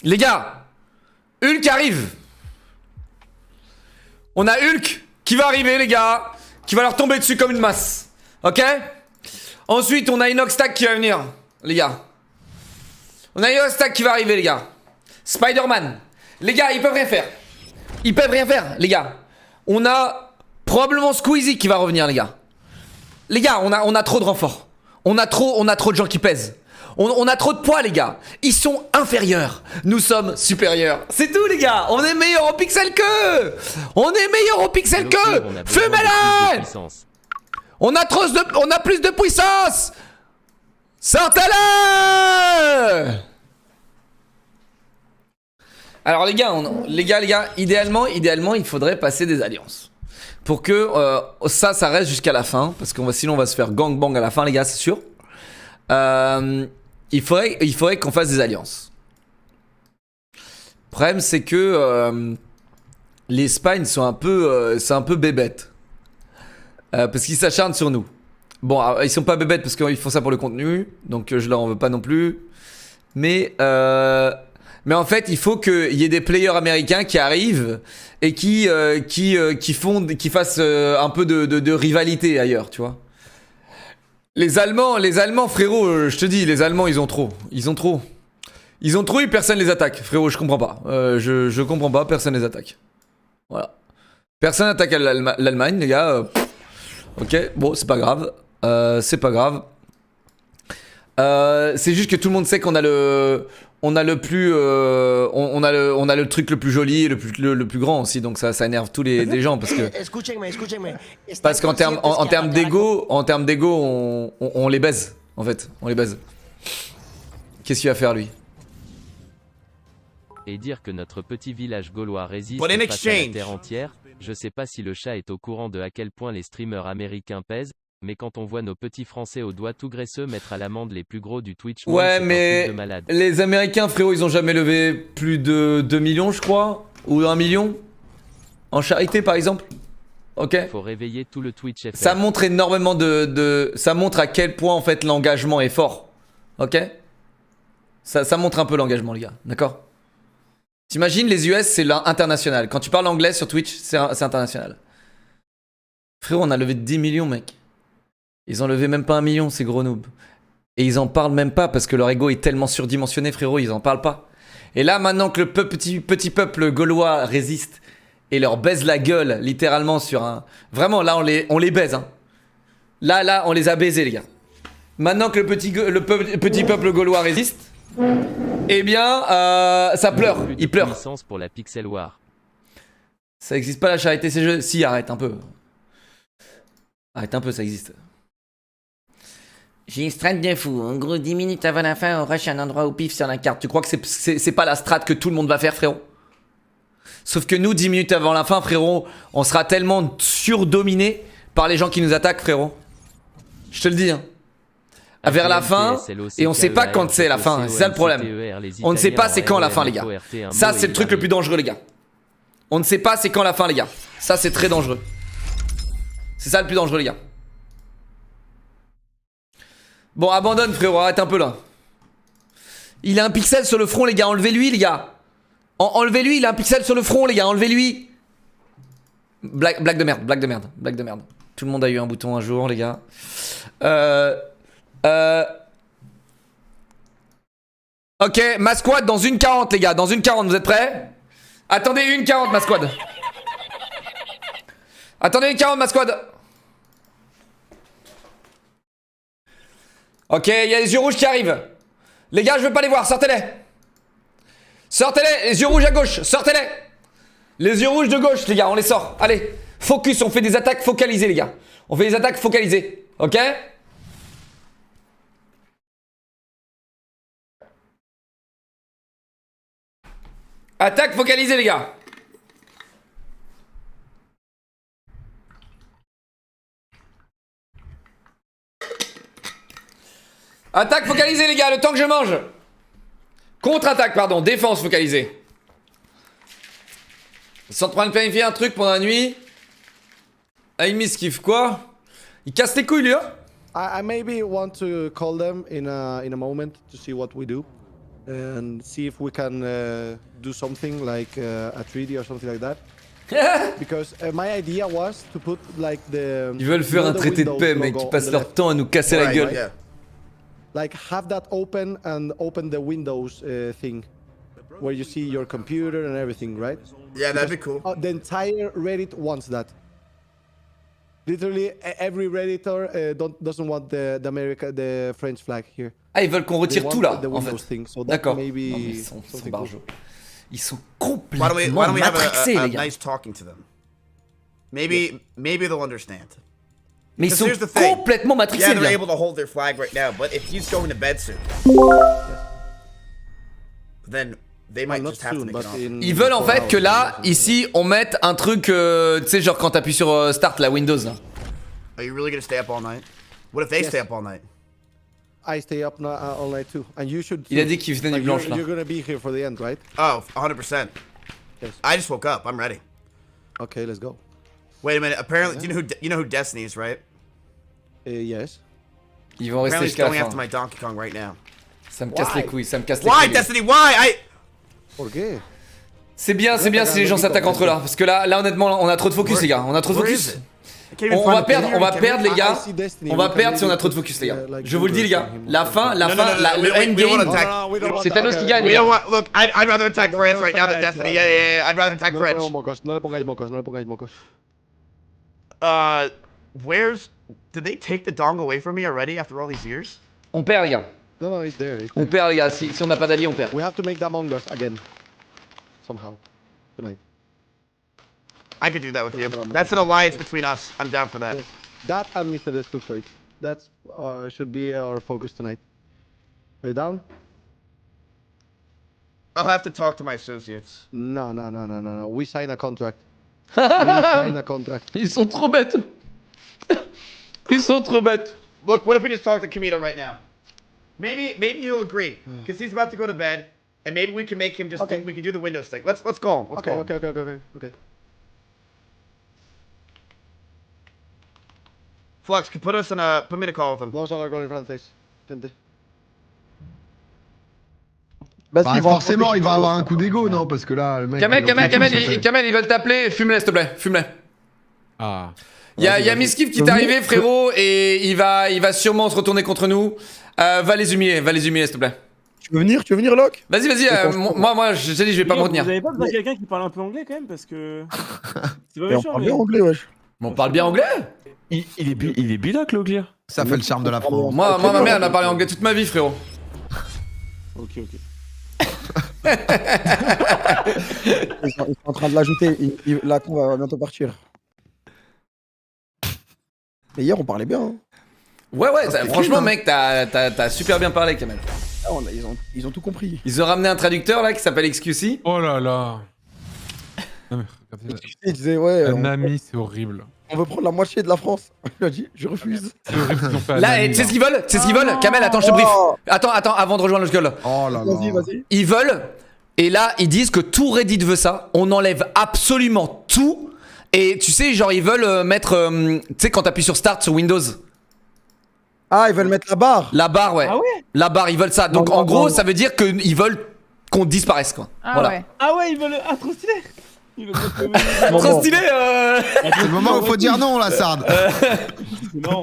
Les gars, Hulk arrive. On a Hulk qui va arriver, les gars. Qui va leur tomber dessus comme une masse. Ok? Ensuite, on a Inoxtag qui va venir, les gars. On a Inoxtag qui va arriver, les gars. Spider-Man. Les gars, ils peuvent rien faire. Ils peuvent rien faire, les gars. On a probablement Squeezie qui va revenir, les gars. Les gars, on a trop de renforts. On a trop de gens qui pèsent. On a trop de poids, les gars. Ils sont inférieurs. Nous sommes supérieurs. C'est tout, les gars. On est meilleurs au pixel qu'eux. On est meilleurs au pixel qu'eux. Fumez-les. On a plus de puissance. Sortez-le. Alors les gars, idéalement, il faudrait passer des alliances. Pour que ça reste jusqu'à la fin. Parce que sinon on va se faire gangbang à la fin, les gars, c'est sûr. Il faudrait qu'on fasse des alliances. Le problème, c'est que les Spines sont un peu bébêtes. Parce qu'ils s'acharnent sur nous. Bon, alors, ils sont pas bébêtes parce qu'ils font ça pour le contenu. Donc je leur en veux pas non plus. Mais en fait, il faut qu'il y ait des players américains qui arrivent et qui fassent un peu de rivalité ailleurs, tu vois. Les Allemands, frérot, je te dis, les Allemands, ils ont trop et personne les attaque, frérot, je comprends pas. Je comprends pas, personne les attaque. Voilà. Personne attaque l'Allemagne, les gars. Ok, bon, c'est pas grave. C'est juste que tout le monde sait qu'on a le plus on a le truc le plus joli et le plus grand aussi, donc ça énerve tous les gens parce qu'en termes d'ego on les baise en fait, on les baise. Qu'est-ce qu'il va faire lui? Et dire que notre petit village gaulois résiste But in face à la exchange. terre entière, je sais pas si le chat est au courant de à quel point les streamers américains pèsent, mais quand on voit nos petits français aux doigts tout graisseux mettre à l'amende les plus gros du Twitch, Ouais, c'est un mais truc de malade. les Américains, frérot, ils ont jamais levé plus de 2 millions, je crois, ou 1 million en charité, par exemple. Ok. Faut réveiller tout le Twitch FR. Ça montre énormément ça montre à quel point en fait l'engagement est fort. Ok. Ça montre un peu l'engagement, les gars. D'accord. T'imagines, les US, c'est l'international. Quand tu parles anglais sur Twitch, c'est international. Frérot, on a levé 10 millions, mec. Ils ont levé même pas 1 million, ces gros noobs. Et ils en parlent même pas parce que leur ego est tellement surdimensionné, frérot, ils en parlent pas. Et là, maintenant que le petit peuple gaulois résiste et leur baise la gueule, littéralement sur un... Vraiment, là, on les baise, hein. Là, on les a baisés, les gars. Maintenant que le petit peuple gaulois résiste, eh bien, ça pleure, il pleure. Licence pour la Pixel War. Ça existe pas la charité, c'est jeu. Si, arrête un peu. Arrête un peu, ça existe. J'ai une strat bien fou. En gros, 10 minutes avant la fin, on rush un endroit au pif sur la carte. Tu crois que c'est pas la strat que tout le monde va faire, frérot? Sauf que nous, 10 minutes avant la fin, frérot, on sera tellement surdominé par les gens qui nous attaquent, frérot. Je te le dis, hein. Vers la fin, et on sait pas quand c'est la fin, c'est ça le problème. On ne sait pas c'est quand la fin, les gars. Ça, c'est le truc le plus dangereux, les gars. On ne sait pas c'est quand la fin, les gars. Ça, c'est très dangereux. C'est ça le plus dangereux, les gars. Bon, abandonne, frérot, arrête un peu là. Il a un pixel sur le front, les gars, enlevez-lui, les gars. Enlevez-lui, il a un pixel sur le front, les gars, enlevez-lui. Blague de merde, blague de merde, blague de merde. Tout le monde a eu un bouton un jour, les gars. Ok, ma squad dans 1:40, les gars, dans 1:40, vous êtes prêts? Attendez, 1:40, ma squad. Attendez, 1:40, ma squad. Ok, il y a les yeux rouges qui arrivent. Les gars, je veux pas les voir, sortez-les. Sortez-les, les yeux rouges à gauche, sortez-les. Les yeux rouges de gauche, les gars, on les sort. Allez, focus, on fait des attaques focalisées, les gars. On fait des attaques focalisées, ok? Attaque focalisée, les gars. Attaque focalisée, les gars, le temps que je mange. Contre-attaque, pardon, défense focalisée. Ils sont en train de planifier un truc pendant la nuit. Amy kiffe quoi? Il casse les couilles, lui, hein? I maybe want to call them in a moment to see what we do and see if we can do something like a treaty or something like that. Because my idea was to put like the. Ils veulent faire un traité de paix, mec. Ils passent leur temps à nous casser la gueule. Yeah. Like have that open and open the Windows thing, where you see your computer and everything, right? Yeah, that'd be cool. The entire Reddit wants that. Literally, every Redditor doesn't want the French flag here. Ah, ils veulent qu'on retire tout là, en fait. D'accord. Ils sont barjots. Ils sont complètement matrixés, les gars. Nice talking to them. Maybe they'll understand. Mais ils sont complètement matrixés, yeah, les they're gars. able to hold their flag right now, but if he's going to bed soon, then they might just have to make it off. Ils veulent en fait que là, ici, on mette un truc, tu sais, genre quand t'appuies sur Start, la Windows là. Are you really gonna stay up all night? What if they stay up all night? I stay up all night too, and you should. Il a dit qu'il venait du blanche là. You're gonna be here for the end, right? Oh, 100%. Yes. I just woke up. I'm ready. Okay, let's go. Wait a minute. Apparently, you know who Destiny is, right? Yes. Ils vont rester Apparently, he's jusqu'à going la after fin. my Donkey Kong right now. Ça me casse les couilles, ça me casse les couilles. Why, Destiny? Why? Pourquoi? C'est bien si les gens s'attaquent entre là. Parce que là, honnêtement, on a trop de focus, les gars. On a trop de focus. On va perdre, les gars. On va perdre si on a trop de focus, les gars. Je vous le dis, les gars. La fin, le endgame. C'est Thanos qui gagne. Look, I'd rather attack France right now than Destiny. Yeah, I'd rather attack France. No le pongáis mocos. Did they take the dong away from me already after all these years? On perd, les gars. No, it's there. On perd, les gars. Si on n'a pas d'alliés, on perd. We have to make the Among Us again. Somehow. Tonight. I could do that with you. That's an alliance between us. I'm down for that. That and Mr. Destructoid. That should be our focus tonight. Are you down? I'll have to talk to my associates. No. We sign a contract. We sign a contract. Ils sont trop bêtes. Ils sont trop bêtes. Look, what if we just talk to Kamito right now? Maybe he'll agree, because he's about to go to bed, and maybe we can make him just think we can do the Windows thing. Let's call him. Let's call him. Okay. Flux, put me to call with him. Vamos a hablar con el francés. Tente. Bah, forcément, il va avoir un coup d'ego, non? Parce que là, le mec. Kamel, ils veulent t'appeler. Fume-les, s'il te plaît. Fume-les. Ah. Il y a Miskiff qui est arrivé, frérot, et il va sûrement se retourner contre nous. Va les humilier, s'il te plaît. Tu veux venir, Locke? Vas-y, moi, je t'ai dit, je vais pas me retenir. Vous avez pas besoin de quelqu'un qui parle un peu anglais quand même, parce que. C'est pas Mais on méchant, parle bien anglais, wesh. Mais on parle bien anglais? Il est bilingue, Loclear. Ça fait le charme de la France. Moi, ma mère, elle m'a parlé anglais toute ma vie, frérot. Ok. Ils sont en train de l'ajouter. La con va bientôt partir. Mais hier, on parlait bien. Hein. Ouais, franchement, mec, t'as super bien parlé, Kamel. Ah, ils ont tout compris. Ils ont ramené un traducteur là qui s'appelle XQC. Oh là là. Non, mais regardez, Il disait, ouais. un ami, c'est horrible. On veut prendre la moitié de la France. Il a dit, je refuse. C'est horrible qu'ils ont fait un Là, ami, tu sais là. ce qu'ils veulent? Tu sais ce qu'ils veulent? Kamel, attends, je te brief. Attends, avant de rejoindre le skull. Oh là là. Vas-y. Ils veulent, et là, ils disent que tout Reddit veut ça. On enlève absolument tout. Et tu sais, genre, ils veulent mettre. Tu sais, quand t'appuies sur Start sur Windows. Ah, ils veulent mettre la barre. La barre, ouais. Ah ouais? La barre, ils veulent ça. Donc, Non, en gros, non. ça veut dire qu'ils veulent qu'on disparaisse, quoi. Ah Voilà. ouais. Ah ouais, ils veulent. Ah, trop stylé! Ils veulent mettre Trop stylé, C'est le moment où il faut dire non, la Sarde. C'est marrant.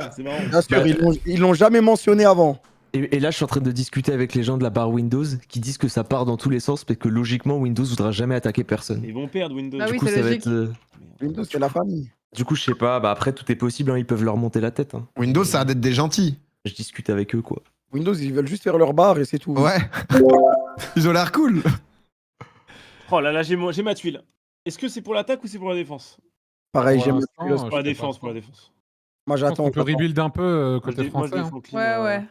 Bien sûr, ils l'ont jamais mentionné avant. Et là, je suis en train de discuter avec les gens de la barre Windows qui disent que ça part dans tous les sens, mais que logiquement, Windows voudra jamais attaquer personne. Ils vont perdre Windows. Ah Du oui, coup, c'est ça va logique. être. Windows, c'est la famille. Du coup, je sais pas. Bah après, tout est possible. Hein, ils peuvent leur monter la tête. Hein. Windows, ça a d'être des gentils. Je discute avec eux, quoi. Windows, ils veulent juste faire leur barre et c'est tout. Ouais. Ils ont l'air cool. Oh là là, j'ai ma tuile. Est-ce que c'est pour l'attaque ou c'est pour la défense? Pareil, Pour j'aime l'instant, le je Pour la sais défense, pas. pour la défense. Moi, Je pense j'attends. qu'on peut rebuild un peu côté Moi, je français. Hein. défends clean, Ouais. Je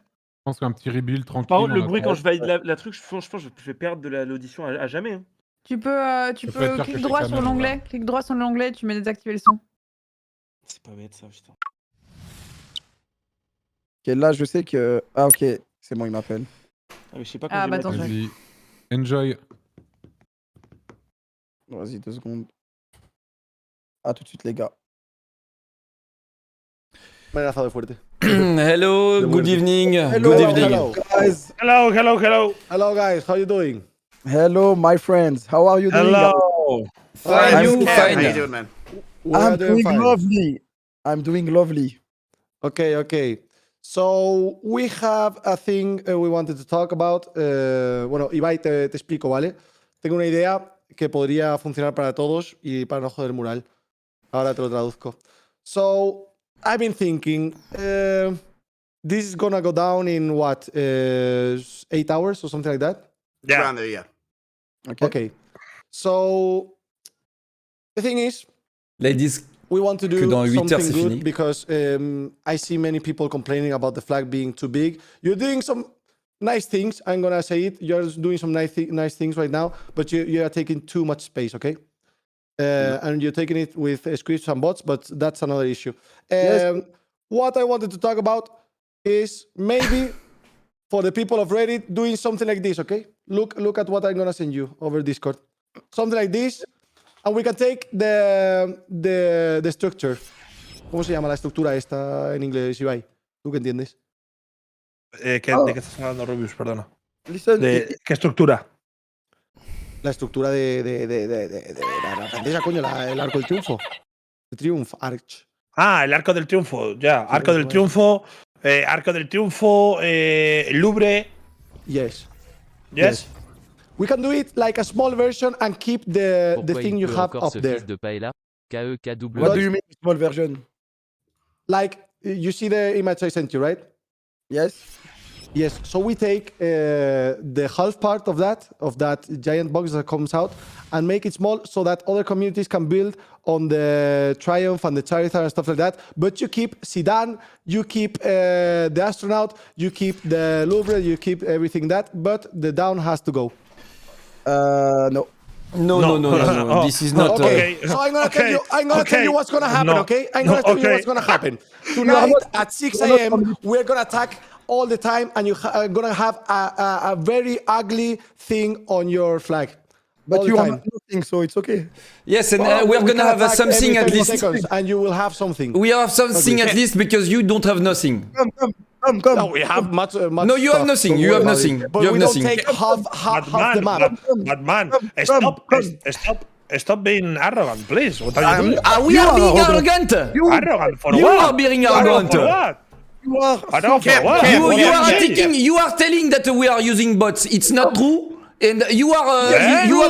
pense qu'un petit rebuild tranquille. Par contre, le on a bruit pas- quand je valide la truc, je pense que je vais perdre de l'audition à jamais. Hein. Tu peux, peut être pire clic que droit chez sur Kamel, l'onglet. Clic droit sur l'onglet, tu mets désactiver le son. C'est pas bête ça, putain. Ok, là, je sais que. Ah, ok. C'est bon, il m'appelle. Ah, mais je sais pas quand Ah, je bah vais attends, mettre- Vas-y. Enjoy. Vas-y, 2 secondes. À tout de suite, les gars. Amenaza de fuerte. Hello, good evening. Hello, Good evening. Hello. Guys. Hello, guys. How you doing? Hello, my friends. How are you doing? Hello. Fine, you? Ken, how you Fine. doing, man? We are I'm doing doing fine. lovely. I'm doing lovely. Okay. So we have a thing we wanted to talk about. Bueno, Ibai, te explico, ¿vale? Tengo una idea que podría funcionar para todos y para no joder el mural. Ahora te lo traduzco. So, I've been thinking, this is gonna go down in what, 8 hours or something like that? Yeah. Around there, yeah. Okay. So, the thing is, Ladies, we want to Que do dans 8 heures, something c'est good fini. because I see many people complaining about the flag being too big. You're doing some nice things. I'm gonna say it. You're doing some nice things right now, but you are taking too much space. Okay. And you're taking it with scripts and bots, but that's another issue. Yes. What I wanted to talk about is maybe for the people of Reddit doing something like this. Okay. Look at what I'm gonna send you over Discord. Something like this. And we can take the structure. ¿Cómo se llama la estructura esta en inglés, Ibai? ¿Tú qué entiendes? ¿De qué estás hablando, Rubius? Perdona. Listen, ¿Qué estructura? La estructura de la grandeza, coño, el arco del triunfo. El triumph, arch. Ah, el Arco del Triunfo, ya. Arco del Triunfo, Louvre. Yes. Yes. We can do it like a small version and keep the Pourquoi thing il you pleut have encore up ce there. fils de paella? KEKW. what do you mean small version? Like, you see the image I sent you, right? Yes. Yes. So we take the half part of that giant box that comes out, and make it small so that other communities can build on the Triumph and the Charizard and stuff like that. But you keep Zidane, you keep the astronaut, you keep the Louvre, you keep everything that. But the down has to go. No. No. This is not. Okay. So I'm gonna tell you. I'm gonna tell you what's gonna happen. Okay. I'm gonna tell you what's gonna happen. Tonight at 6 a.m. we're gonna attack all the time, and you're gonna have a very ugly thing on your flag. But you have nothing, so it's okay. Yes, and we're gonna have something at least. Seconds, and you will have something. We have something at least because you don't have nothing. Come. No, we have much. No, you have nothing. You have nothing. But you have we nothing. don't take half the map. But man, stop being arrogant, please. What are you doing? We are being arrogant. Arrogant for what? You are being arrogant. For what? You are. You are telling that we are using bots. It's not true. And you have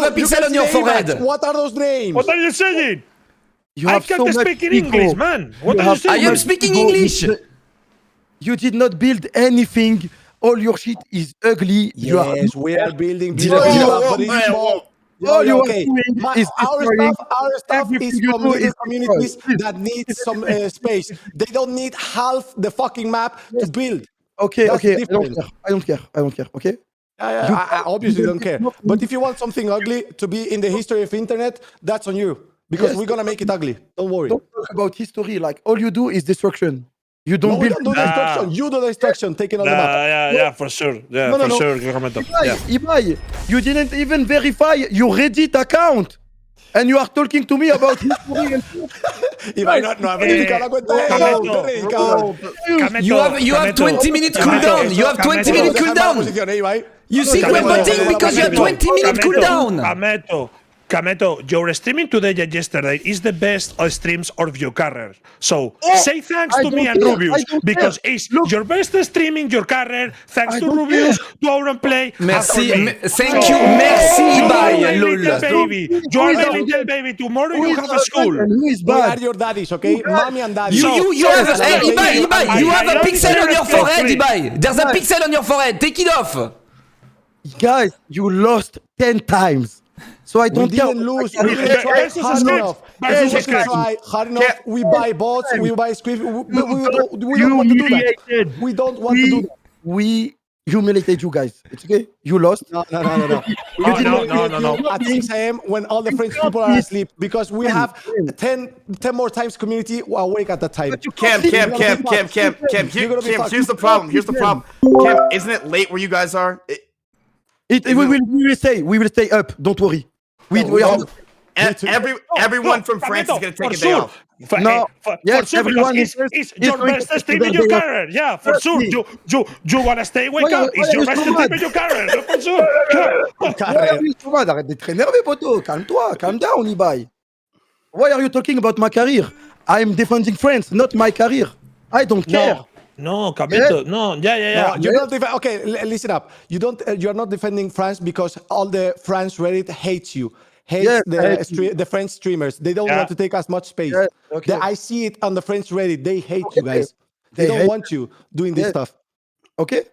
a pixel on your forehead. What are those names? What are you saying? I can't speak in English, man. What are you saying? I am speaking English. You did not build anything. All your shit is ugly. Yes, we are building. All you okay. Our stuff is from little communities that need some space. They don't need half the fucking map to build. Okay. I don't care. Okay. I obviously don't care. But if you want something ugly to be in the history of internet, that's on you. Because we're gonna make it ugly. Don't worry. Don't talk about history. Like all you do is destruction. You don't build. We don't do destruction. You do destruction. Taking on the map. Yeah, for sure. Yeah, for sure. Ibai, you didn't even verify your Reddit account, and you are talking to me about history and Ibai, no, you have 20 minutes cooldown. You have 20 minutes cooldown. You think we're botting because you have 20 minutes cooldown. Kameto, your streaming today and yesterday is the best streams of your career. So say thanks to me and Rubius because it's your best streaming your career. Thanks to Rubius, to Auronplay. Merci, thank you, merci, Ibai. You are my little baby. Tomorrow you have a school. We are your daddies, okay? Mommy and daddy. You have Ibai. You have a pixel on your forehead, Ibai. There's a pixel on your forehead. Take it off. Guys, you lost 10 times. So I don't didn't lose. We didn't try hard enough. We buy bots. We buy scripts. We don't want to do that. We don't want to do that. We humiliated you guys. It's okay. You lost. No. At 6 a.m. when all the French people are asleep because we have 10 more times community awake at that time. Cam. Here's the problem. Cam, isn't it late where you guys are? We will stay up. Don't worry. Everyone from France is going to take a day off. Everyone is your best stream in your career. Yeah, for sure. You want to stay wake up. It's your best stream in your career. For sure. Arrête d'être énervé, poto. Calme-toi. Calm down, Ibai. Why are you talking about my career? I am defending France, not my career. I don't care. No, Kameto. No, yeah. You're not okay, listen up. You are not defending France because all the France Reddit hates you. The French streamers. They don't want to take as much space. I see it on the French Reddit. They hate you guys. They don't want you doing this stuff. Okay.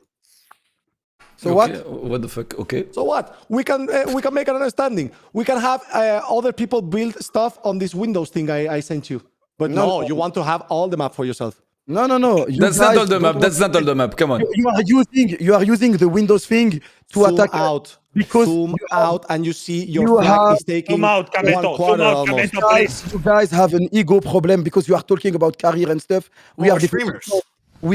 So what? What the fuck? Okay. So what? We can make an understanding. We can have other people build stuff on this Windows thing I sent you. But no, you want to have all the map for yourself. No. That's not all the map. That's not all the map. Come on. You are using the Windows thing to attack out. Because zoom out and you see your flag is taking one quarter almost. You guys have an ego problem because you are talking about career and stuff. We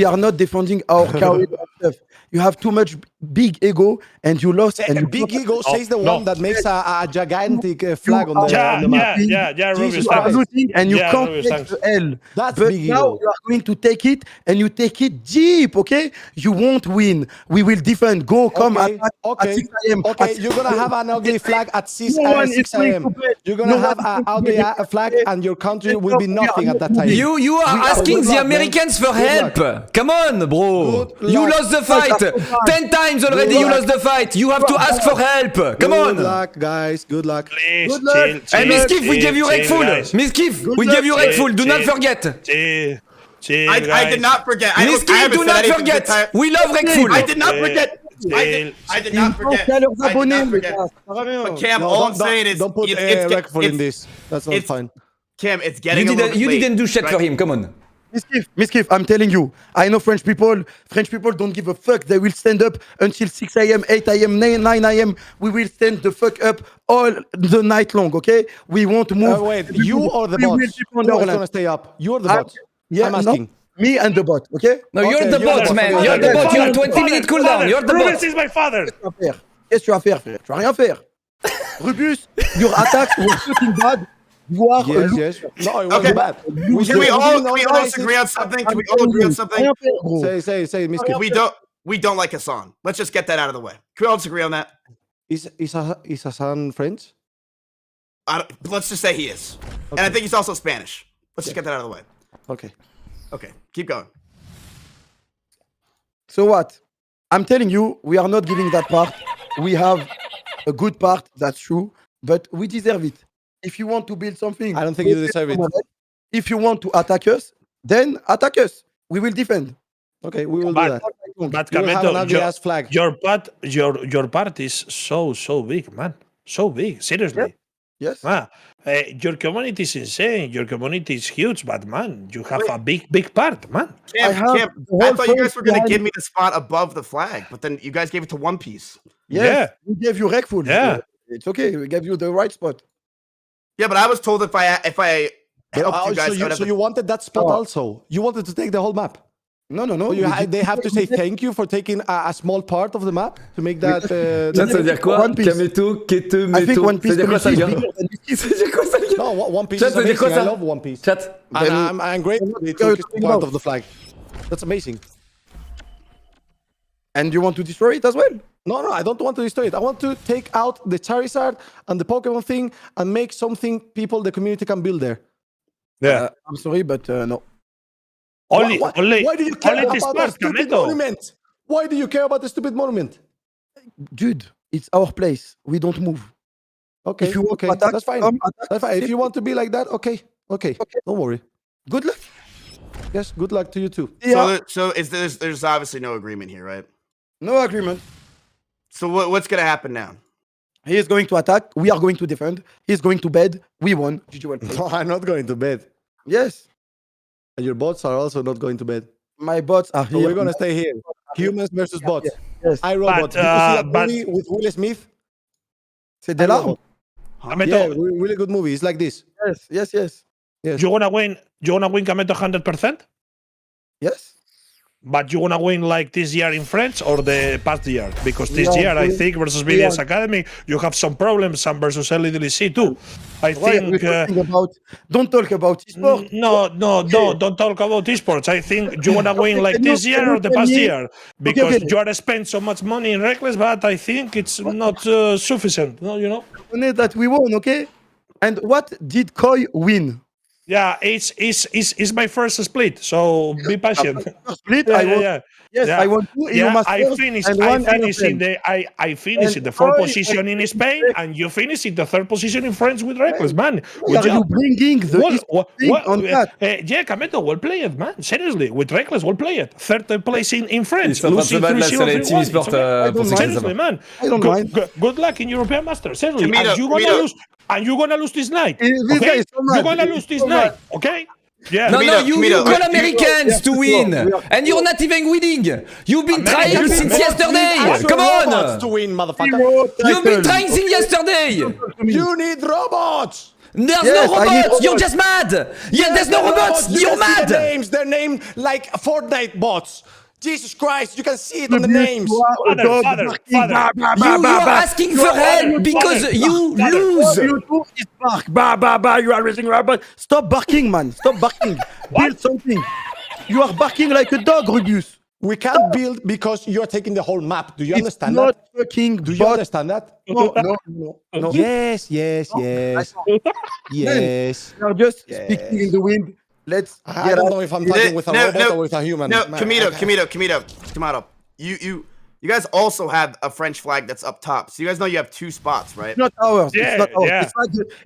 are not defending our career and stuff. You have too much big ego and you lost. And big ego says the one that makes a gigantic flag on the map. Yeah, Rubius. You are losing and you can't take the L. That's but big ego. Now you are going to take it and you take it deep, okay? You won't win. We will defend. Come at 6 a.m. Okay, you're going to have an ugly flag at 6 a.m. You're going to have an ugly flag and your country will be nothing at that time. You are asking the Americans for help. Come on, bro. You lost the fight. 10 times already you lost the fight. You have to ask for help. Come on. Good luck, guys. Good luck. Please, Good luck. Hey, Miskif, we gave you Red Full. Miskif, we gave you Red Full. Do not forget. Chill, I guys. did not forget. I Niski, haven't do said not anything the entire- forget. We love Rekful. I did not forget. Chill. I did not forget. Pensez à leurs I did abonnés, not les forget. gars. Ça va bien. But Cam, No, all I'm saying is don't put it's Rekful in this. That's not it's- fine. Cam, it's getting a little bit You late, didn't do shit right? for him. Come on. Miskif, I'm telling you, I know French people. French people don't give a fuck. They will stand up until 6 a.m., 8 a.m., 9 a.m. We will stand the fuck up all the night long, okay? We won't move. Wait, you or the We will bots? defend Who our is land. gonna stay up? You or the bots? Yeah, I'm asking. No, me and the bot, okay? No, you're Okay, the you're bot, the man. father. You're the bot. You have Father, 20 minute cooldown. father. You're the Rubens bot. is my father. Qu'est-ce que tu vas faire, frère? Tu vas rien faire. Rubus, your attacks were fucking bad. You are Yes, yes. No, it wasn't Okay. bad. Can we all agree on something? Can we all agree on something? Rien faire, gros. Say, Miskif. We don't like Hassan. Let's just get that out of the way. Can we all just agree on that? Is Hassan French? Let's just say he is. And I think he's also Spanish. Let's just get that out of the way. Okay. Okay, keep going. So what? I'm telling you, we are not giving that part. We have a good part, that's true, but we deserve it. If you want to build something, I don't think you deserve it. If you want to attack us, then attack us. We will defend. Okay, we will do But- that. But You will have an Kameto, ugly ass flag. your part is so big, man. So big. Seriously. Yes. Your community is insane. Your community is huge, but man, you have a big part, man. Cam, I have Cam, the I whole thought you guys front were going to behind give me the spot above the flag, but then you guys gave it to One Piece. Yes, we gave you Rekful. Yeah. It's okay. We gave you the right spot. Yeah, but I was told if I helped you guys, I would have So you wanted that spot also? You wanted to take the whole map? No. They have to say thank you for taking a small part of the map to make that. Ça veut dire quoi? One Piece. Kameto, Keto, I think Meto. One Ça Piece veut dire quoi ça, community gars? is bigger than this. Ça veut dire quoi ça, gars? No, One Piece Chat, is ça veut dire amazing. quoi I ça? love One Piece. Chat. And I'm grateful they took part of the flag. That's amazing. And you want to destroy it as well? No, I don't want to destroy it. I want to take out the Charizard and the Pokemon thing and make something the community can build there. Yeah. I'm sorry, but no. Only Why do you care only this about part, the stupid Kameto. monument? Why do you care about the stupid monument? Dude, it's our place. We don't move. Okay, If you want okay, to attack, that's fine. come attack. That's fine. If you want to be like that, okay. Don't worry. Good luck. Yes, good luck to you too. Yeah. So there's obviously no agreement here, right? No agreement. So what's going to happen now? He is going to attack. We are going to defend. He's going to bed. We won. GG well played. No, I'm not going to bed. Yes. And your bots are also not going to bed. My bots are So here. we're gonna stay here. Humans versus bots. Yes. iRobot. Did you see that movie with Will Smith? C'est des larmes. Kameto, Yeah, really good movie. It's like this. Yes. Yes. you wanna win Kameto 100%? Yes. But you wanna win like this year in France or the past year? Because this No, year I we- think versus BDS Academy you have some problems, some versus LEDLC too. I Why think are we talking about? Don't talk about esports. no, don't talk about esports. I think you wanna win like this year or the past year because okay. you are spent so much money in Reckless, but I think it's not sufficient. No, you know. Only that we won, okay? And what did Koi win? Yeah, it's my first split, so be patient. Split. Yeah, I won. yeah. Yes, Yeah. I won two EU Yeah, Masters I finished and in one the fourth Koi- position in Spain, and you finished in the third position in France with Reckless, man. Why are you bringing the thing on that? Yeah, Kameto, well played, man. Seriously, with Reckless, well played. Third place in France. Ils sont en train de se losing battre là 3-0, sur les 3-1. Team Esport It's okay. pour Seriously, man. I don't mind. Good luck in European Masters. Seriously, Camilo, and you're gonna Camilo. lose. And you're gonna lose this night. This guy Okay? is so mad. You're gonna lose He's this so night. mad. Okay? Yeah. No, you Camilo, call you- Americans to win, and you're not even winning. You've been trying Americans, since yesterday. Actual Come robots on. to win, motherfucker. You've been trying since yesterday. You need robots. There's Yes, no I need robots. You're robots. just mad. Yeah, there's no robots. You You're can see mad. the names. They're named like Fortnite bots. Jesus Christ, you can see it on the names. Father. You are asking for help because you lose. You do is bark. You are raising robot. Stop barking, man. Stop barking. Build something. You are barking like a dog, Rubius. We can't build because you're taking the whole map. Do you It's understand not that? fucking Do you bot. understand that? No. Yes. I Yes. We are just Yes. speaking in the wind. Let's I get don't out. know if I'm talking with a robot or with a human. No, Man, Camito, okay. Camito. You guys also have a French flag that's up top. So you guys know you have two spots, right? It's not ours. Yeah, it's not ours. yeah.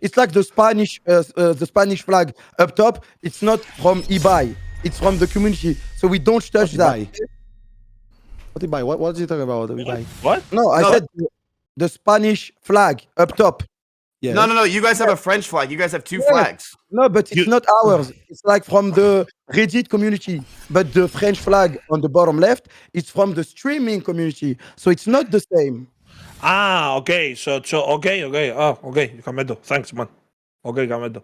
It's like the Spanish flag up top. It's not from eBay. it's from the community. So we don't touch that. What is he talking about? What? No, I said the Spanish flag up top. Yeah. No. You guys have a French flag. You guys have two flags. No, but it's not ours. It's like from the Reddit community. But the French flag on the bottom left, it's from the streaming community. So it's not the same. Ah, okay. So okay. Oh, okay. Kameto. Thanks, man. Okay, Kameto.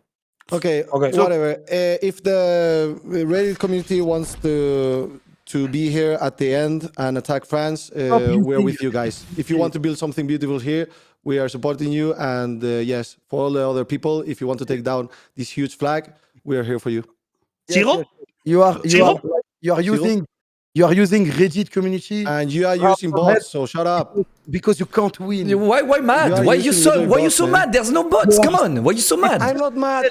Okay, Okay. whatever. If the Reddit community wants to be here at the end and attack France, we're with you guys. If you want to build something beautiful here, we are supporting you. And yes, for all the other people, if you want to take down this huge flag, we are here for you. Zero? You are using Reddit community. And you are using bots, so shut up. Because you can't win. Why mad? Why you so mad? There's no bots. Come on. Why you so mad? I'm not mad.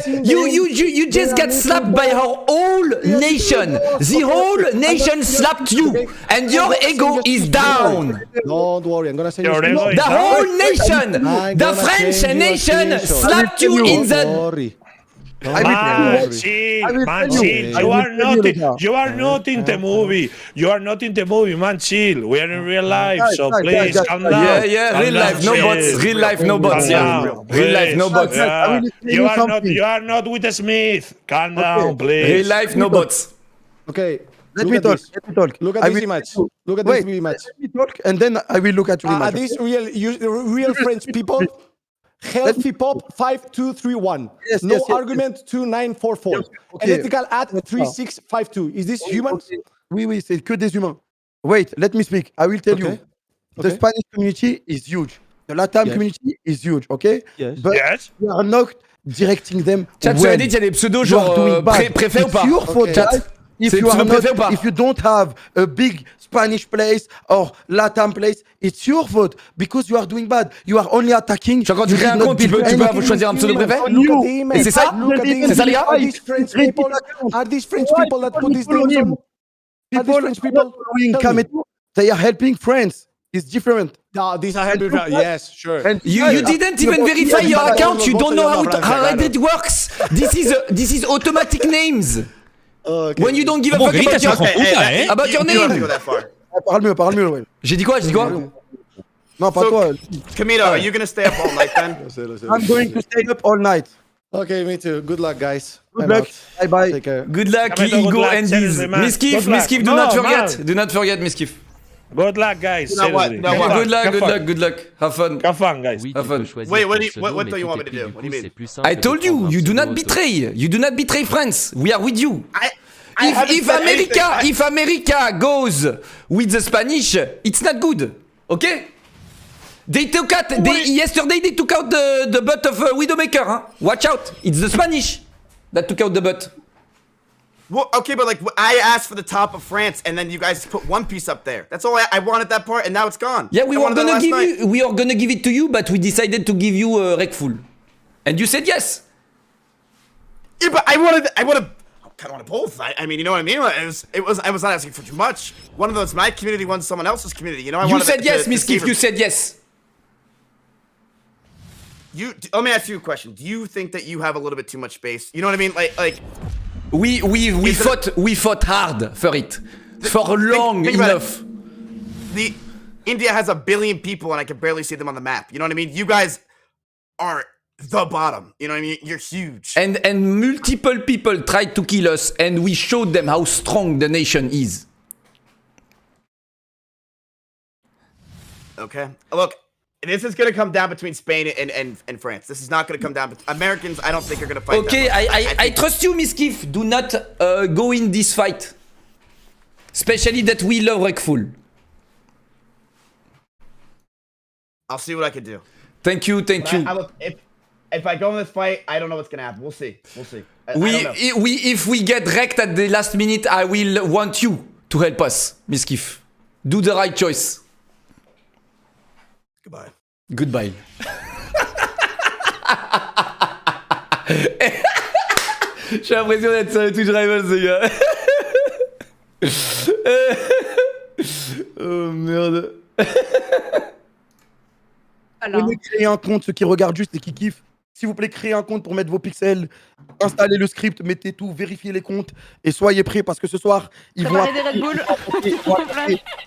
You just got slapped by our whole nation. The whole nation slapped you, and your ego is down. Don't worry, I'm gonna say Your ego is The whole nation, the French nation slapped you in the. Man, chill. You are not in the movie. You are not in the movie, man. Chill. We are in real life, so please calm down. Yeah. Real life, no bots. Real life, no bots. Yeah. Real life, no bots. Yeah. You are not with Smith. Calm down, please. Real life, no bots. Okay. Let me talk. Look at this image. Look at this image. Let me talk, and then I will look at your image. Are these real French people? Healthy Pop 5231. No argument 2944. Electrical at 3652. Is this human? Oui, c'est que des humains. Wait, let me speak. I will tell you. The Spanish community is huge. The Latam community is huge, okay? Yes. But we are not directing them. Chat, sur Reddit, il y a des pseudos genre préfet ou pas? If you don't have a big Spanish place or Latam place, it's your fault because you are doing bad. You are only attacking. Genre quand tu crées un compte, tu peux choisir un pseudo préfet? Et c'est ça? C'est ça les gars? Are these French people that put these names on? Are these French people following Kameto? They are helping France. It's different. No, these are helping France. Yes, sure. And you didn't even verify your account. You don't know how Reddit works. This is automatic names. Okay. When you don't give a fuck about your name. Parle mieux, ouais. J'ai dit quoi? Non, pas toi. Camilo, are you gonna stay up all night then? I'm going to stay up all night. Okay, me too. Good luck, guys. Good luck. Bye. Take care. Good luck, Igo and Diz. Miskif, do not forget. Do not forget, Miskif. Good luck, guys. You know what? Good luck. Have fun. Have fun, guys. Oui, Have fun. Wait, what do you want me to do? What do you mean? I told you, you do not betray. You do not betray France. We are with you. If America goes with the Spanish, it's not good. Okay? Yesterday they took out the butt of Widowmaker. Huh? Watch out. It's the Spanish that took out the butt. Well, okay, but like I asked for the top of France, and then you guys put One Piece up there. That's all I wanted that part, and now it's gone. Yeah, we were gonna give it to you, but we decided to give you Rekful, and you said yes. Yeah, but I wanted kind of wanted both. I mean, you know what I mean? I was not asking for too much. One of those my community, one's someone else's community. You know, You said yes, Miskif. You said yes. Let me ask you a question. Do you think that you have a little bit too much space? You know what I mean? Like. We fought hard for it. For long enough. India has 1 billion people and I can barely see them on the map. You know what I mean? You guys are the bottom. You know what I mean? You're huge. And multiple people tried to kill us and we showed them how strong the nation is. Okay. Look, this is going to come down between Spain and France. This is not going to come down. Americans, I don't think are going to fight. Okay, I trust you, Miskif. Do not go in this fight. Especially that we love Rekful. I'll see what I can do. Thank you. If I go in this fight, I don't know what's going to happen. We'll see. If we get wrecked at the last minute, I will want you to help us, Miskif. Do the right choice. Goodbye. J'ai l'impression d'être sur le Twitch Rivals, les gars. Oh merde. On est créé un compte, ceux qui regardent juste et qui kiffent. S'il vous plaît, créez un compte pour mettre vos pixels, installez le script, mettez tout, vérifiez les comptes et soyez prêts parce que ce soir, ils vont... Préparez des Red Bull.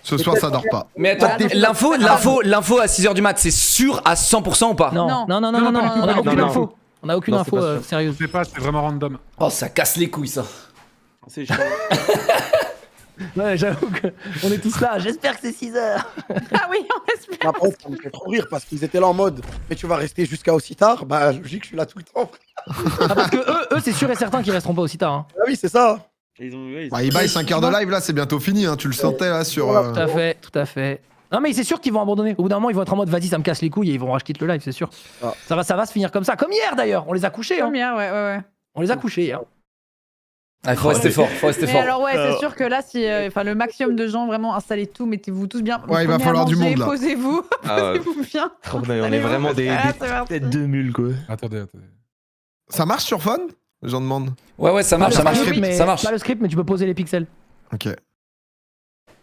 Ce soir, ça dort pas. Mais attends, l'info à 6h du mat, c'est sûr à 100% ou pas? Non, on a aucune info. On a aucune info sérieuse. Je sais pas, c'est vraiment random. Oh, ça casse les couilles ça. C'est chiant. Ouais, j'avoue qu'on est tous là. J'espère que c'est 6h. Ah oui, on espère. Après, ça me fait trop rire parce qu'ils étaient là en mode mais tu vas rester jusqu'à aussi tard. Bah, logique, je suis là tout le temps. Ah, parce que eux c'est sûr et certain qu'ils resteront pas aussi tard. Hein. Ah oui, c'est ça. Ils baillent 5 heures de live là, c'est bientôt fini, hein. Tu le sentais là sur. Tout à fait. Non mais c'est sûr qu'ils vont abandonner. Au bout d'un moment ils vont être en mode vas-y ça me casse les couilles et ils vont racheter le live, c'est sûr. Ah. Ça va se finir comme ça. Comme hier d'ailleurs, on les a couchés. Comme hier, ouais. On les a couchés hier. Ah, faut rester fort, Mais alors ouais, c'est sûr que là, si, le maximum de gens, vraiment, installez tout, mettez-vous tous bien. Ouais, il va falloir du monde là. Posez-vous, posez-vous bien. On est vraiment des têtes de mules quoi. Attendez. Ça marche sur Phone? J'en demande. Ouais, ça marche, ça marche. Ça marche. Pas le script, mais tu peux poser les pixels. Ok.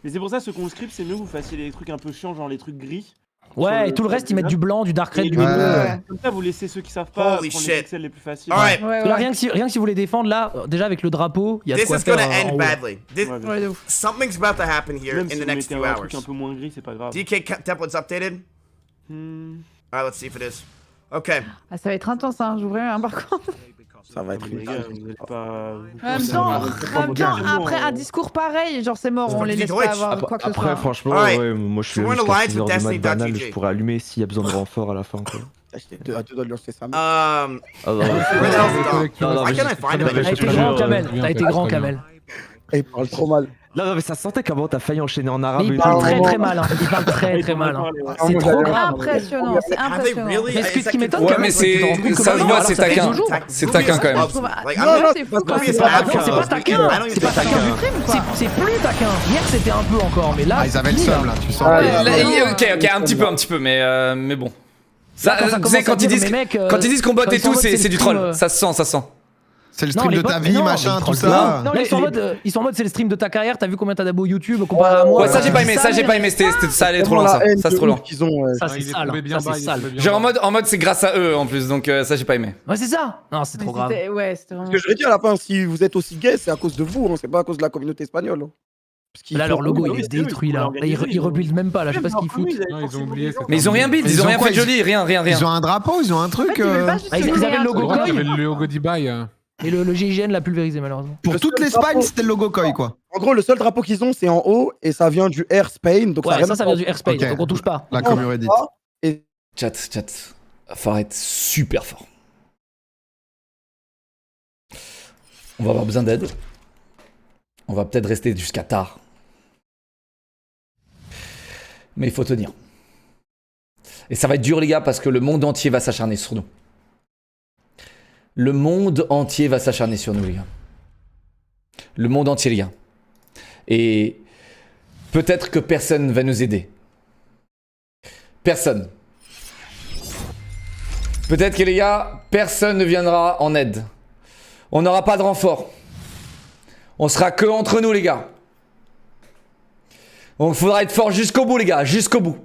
Mais c'est pour ça, ceux qui ont le script, c'est mieux que vous fassiez les trucs un peu chiants, genre les trucs gris. Ouais, et tout le reste, ils mettent du blanc, du dark red, du Ouais. milieu. Comme ça, vous laissez ceux qui savent pas Holy prendre shit. les pixels les plus faciles. Alright. Là, rien que si vous les défendre, là, déjà avec le drapeau, il y a de This quoi is faire. gonna en end haut. badly. Ouais, de ouf. Something's about to happen here Même in si the vous next mettez few un hours. truc un peu moins gris, c'est pas grave. DK template's updated? Alright, let's see if it is. Okay. Ah, ça va être intense, hein, j'ouvrais un par contre. Ça va être Les gars, vous êtes pas... En même temps, après un discours pareil, genre c'est mort, on les laisse pas avoir quoi que ce soit. Après, franchement, Alright. ouais, moi je suis So we're in jusqu'à alliance 6 heures with du mat banal, Destiny.gg. je pourrais allumer s'il y a besoin de renfort à la fin. Quoi. J'étais à deux doigts de lancer ça. Ah non, Where the hell's the dog? non, Why mais can't I find him? T'as été grand, Kamel. T'as été grand, Kamel. Il parle trop mal. non, mais ça sentait comment t'as failli enchaîner en arabe. Mais il et parle tout. très très mal. Il parle très mal. C'est trop grave. Impressionnant, c'est Have they impressionnant. really? Mais Is ce that qui m'étonne, Ouais, Kamel, mais c'est que tu te rends compte que ça se maintenant, voit, alors, c'est ça fait taquin. 2 jours. C'est taquin quand même. Like, Non, I'm not. c'est fou, Ruby quoi. is C'est not pas taquin. C'est pas taquin. I don't even C'est pas think taquin. taquin. C'est plus taquin. Hier c'était un peu encore, mais là. Ah, ils avaient le fini, seum là. là, tu sens. Ok, un petit peu, mais bon. Ça, Quand ça tu sais, commence à quand ils dire, disent mais mec, quand ils disent qu'on botte quand et ils sont en tout, mode, c'est c'est du le stream, troll. Ça se sent. C'est le Non, stream les de ta bots, vie, non, machin, ils tout trollent ça. Non, là, ils sont en mode c'est le stream de ta carrière, t'as vu combien t'as d'abos YouTube comparé à moi. Ouais, ça j'ai pas aimé, ça allait trop loin ça. Ça c'est trop loin. Ça c'est sale, ça c'est sale. Genre en mode c'est grâce à eux en plus, donc ça j'ai pas aimé. Ouais, c'est ça. Non, c'est trop grave. Ouais, c'était vraiment. Ce que je vais dire à la fin, si vous êtes aussi gay, c'est à cause de vous, hein, c'est pas à cause de la communauté espagnole. hein. Parce qu'ils Là, font- leur logo, oui, il est c'est eux, détruit ils là. ont Là, ils rebuild même pas là, je sais pas ce qu'ils foutent. Non, ils ont oublié. Mais ils ont rien build, ils ont rien fait de joli, rien. Ils ont un drapeau, ils ont un truc. Ils avaient le logo Il y Koi avait le logo d'eBay. et le GIGN l'a pulvérisé malheureusement. Pour toute l'Espagne, c'était le logo Koi quoi. En gros, le seul drapeau qu'ils ont, c'est en haut et ça vient du Air Spain. Donc Ouais, ça ça vient du Airspace, Ok. donc on touche pas. La commu Reddit. Chat. Faut être super fort. On va avoir besoin d'aide. On va peut-être rester jusqu'à tard. Mais il faut tenir. Et ça va être dur les gars parce que le monde entier va s'acharner sur nous. Le monde entier va s'acharner sur nous les gars. Le monde entier les gars. Et peut-être que personne va nous aider. Personne. Peut-être que les gars, personne ne viendra en aide. On n'aura pas de renfort. On sera que entre nous les gars. Donc il faudra être fort jusqu'au bout les gars, jusqu'au bout.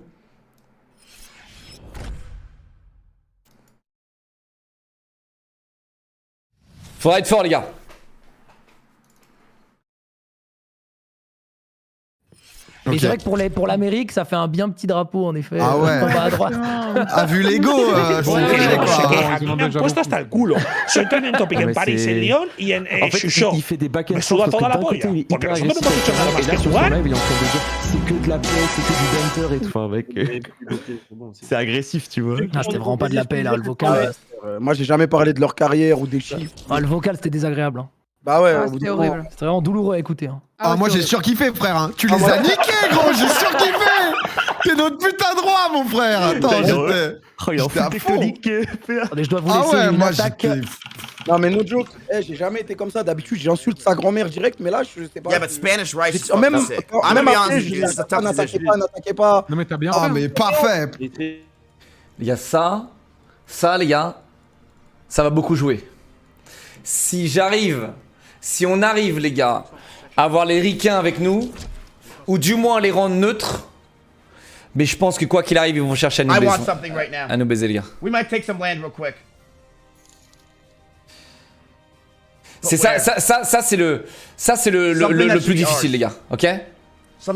Faudra être fort les gars. Mais c'est vrai que pour l'Amérique, ça fait un bien petit drapeau en effet. Ah ouais. En bas à droite. A vu Lego, Me han puesto hasta el culo. Soy trending topic en París, en Lyon y en En fait, Chuchot. il fait des back and Me suda forth toda la parce que d'un polla. côté, il est Porque hyper nosotros no hemos agressif, hecho nada más et là, que sur son jugar. live, il est en train de dire c'est que de la paix, c'est que du banter et tout. Enfin, mec, c'est agressif, tu vois. Ah, c'était vraiment pas de la paix là, le vocal. Moi, j'ai jamais parlé de leur carrière ou des chiffres. Ah, le vocal c'était désagréable. Hein. Bah ouais, Ah, au bout c'était d'un horrible. moment. C'était vraiment douloureux à écouter. Hein. Ah, moi j'ai surkiffé, frère. Hein. Tu les as niqués, gros. J'ai surkiffé. T'es notre putain de roi, mon frère. Attends, j'étais. Oh, il est en J'étais à full tectonique. Attendez, je dois vous Ah laisser ouais, une moi attaque. j'étais. Non, mais no joke, j'ai jamais été comme ça. D'habitude, j'insulte sa grand-mère direct, mais là, je sais pas. Yeah, but Spanish rice is Même, fucking sick. quand- I'm même gonna be après, honest je with dis you, this is a tough n'attaquez decision. pas, n'attaquez pas. Non mais t'as bien. Ah, mais parfait. Les gars, ça les gars, ça va beaucoup jouer. Si on arrive les gars, à avoir les ricains avec nous, ou du moins à les rendre neutres, mais je pense que quoi qu'il arrive, ils vont chercher à nous I want baiser. something right now. À nous baiser les gars. We might take some land real quick. C'est ça c'est le plus difficile, les gars, ok? Ça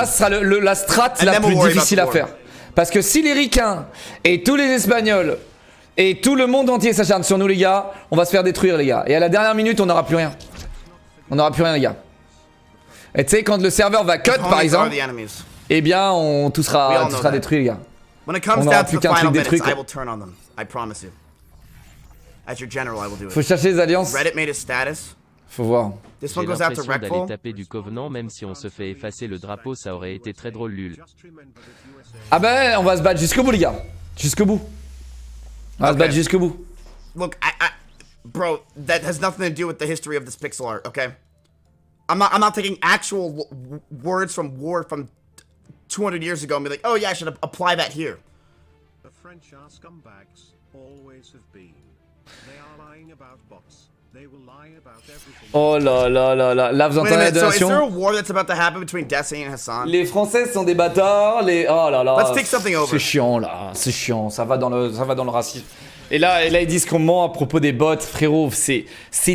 sera la strat la plus difficile à faire. Parce que si les Ricains et tous les Espagnols et tout le monde entier s'acharnent sur nous, les gars, on va se faire détruire, les gars. Et à la dernière minute, on n'aura plus rien. On n'aura plus rien, les gars. Et tu sais, quand le serveur va cut, par exemple, eh bien, tout sera détruit, les gars. On n'aura plus qu'un truc détruit, quoi. Faut chercher les alliances. Faut voir. J'ai l'impression d'aller taper du Covenant, même si on se fait effacer le drapeau, ça aurait été très drôle, Lul. Ah ben, on va se battre jusqu'au bout, les gars. Jusqu'au bout. On va se battre jusqu'au bout. Look, bro, that has nothing to do with the history of this pixel art, okay? I'm not taking actual words from war from 200 years ago and be like, oh yeah, I should apply that here. The French are scumbags, always have been. They are lying about bots. They will lie about everything. Oh là là là là, là vous entendez la donation. So is there a war that's about to happen between Destiny and Hassan? Les Français sont des bâtards, oh là là. Let's take something over. C'est chiant là, c'est chiant, ça va dans le racisme. Et là ils disent qu'on ment à propos des bots, frérot, c'est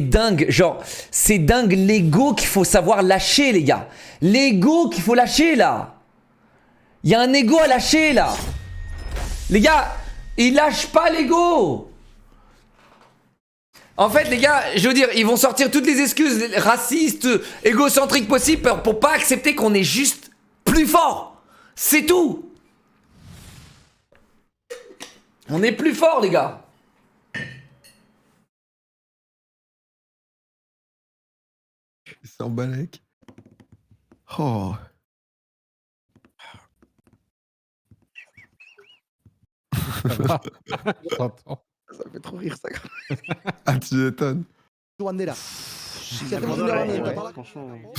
dingue, genre, c'est dingue l'ego qu'il faut savoir lâcher, les gars. L'ego qu'il faut lâcher là. Il y a un ego à lâcher là. Les gars, ils lâchent pas l'ego. En fait, les gars, je veux dire, ils vont sortir toutes les excuses racistes, égocentriques possibles pour pas accepter qu'on est juste plus fort. C'est tout. On est plus fort, les gars. Il s'en balèque. Oh. Ça fait trop rire ça. Ah, tu étonnes. Parce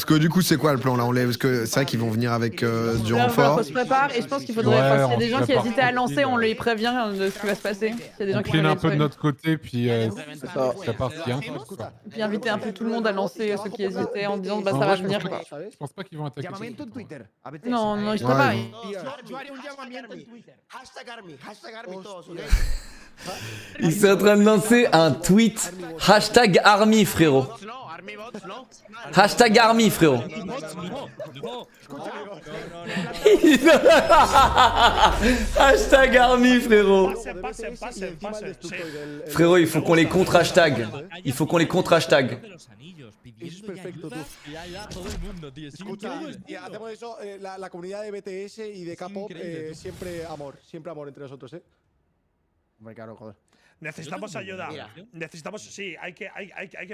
que du coup, c'est quoi le plan là? Parce que c'est vrai qu'ils vont venir avec du renfort. On se prépare et je pense qu'il faudrait. S'il y a des gens qui hésitaient à lancer, on les prévient de ce qui va se passer. S'il y a des gens on qui clean un peu de notre côté, puis ça part s'il y a un truc. Puis inviter un peu tout le monde à lancer ceux qui hésitaient en disant bah ça va venir quoi. Je pense pas qu'ils vont attaquer. Non, non, ils se préparent. Il s'est en train de lancer un tweet. Hashtag Army, frérot. Hashtag Army, frérot. Hashtag Army, frérot. Frérot, il faut qu'on les contre-hashtag. Il faut qu'on les contre-hashtag. Hacemos eso, la comunidad de BTS y de K-pop, siempre amor entre nosotros, ¿eh? Hombre, claro, joder. Necesitamos ayuda. Necesitamos, sí, hay que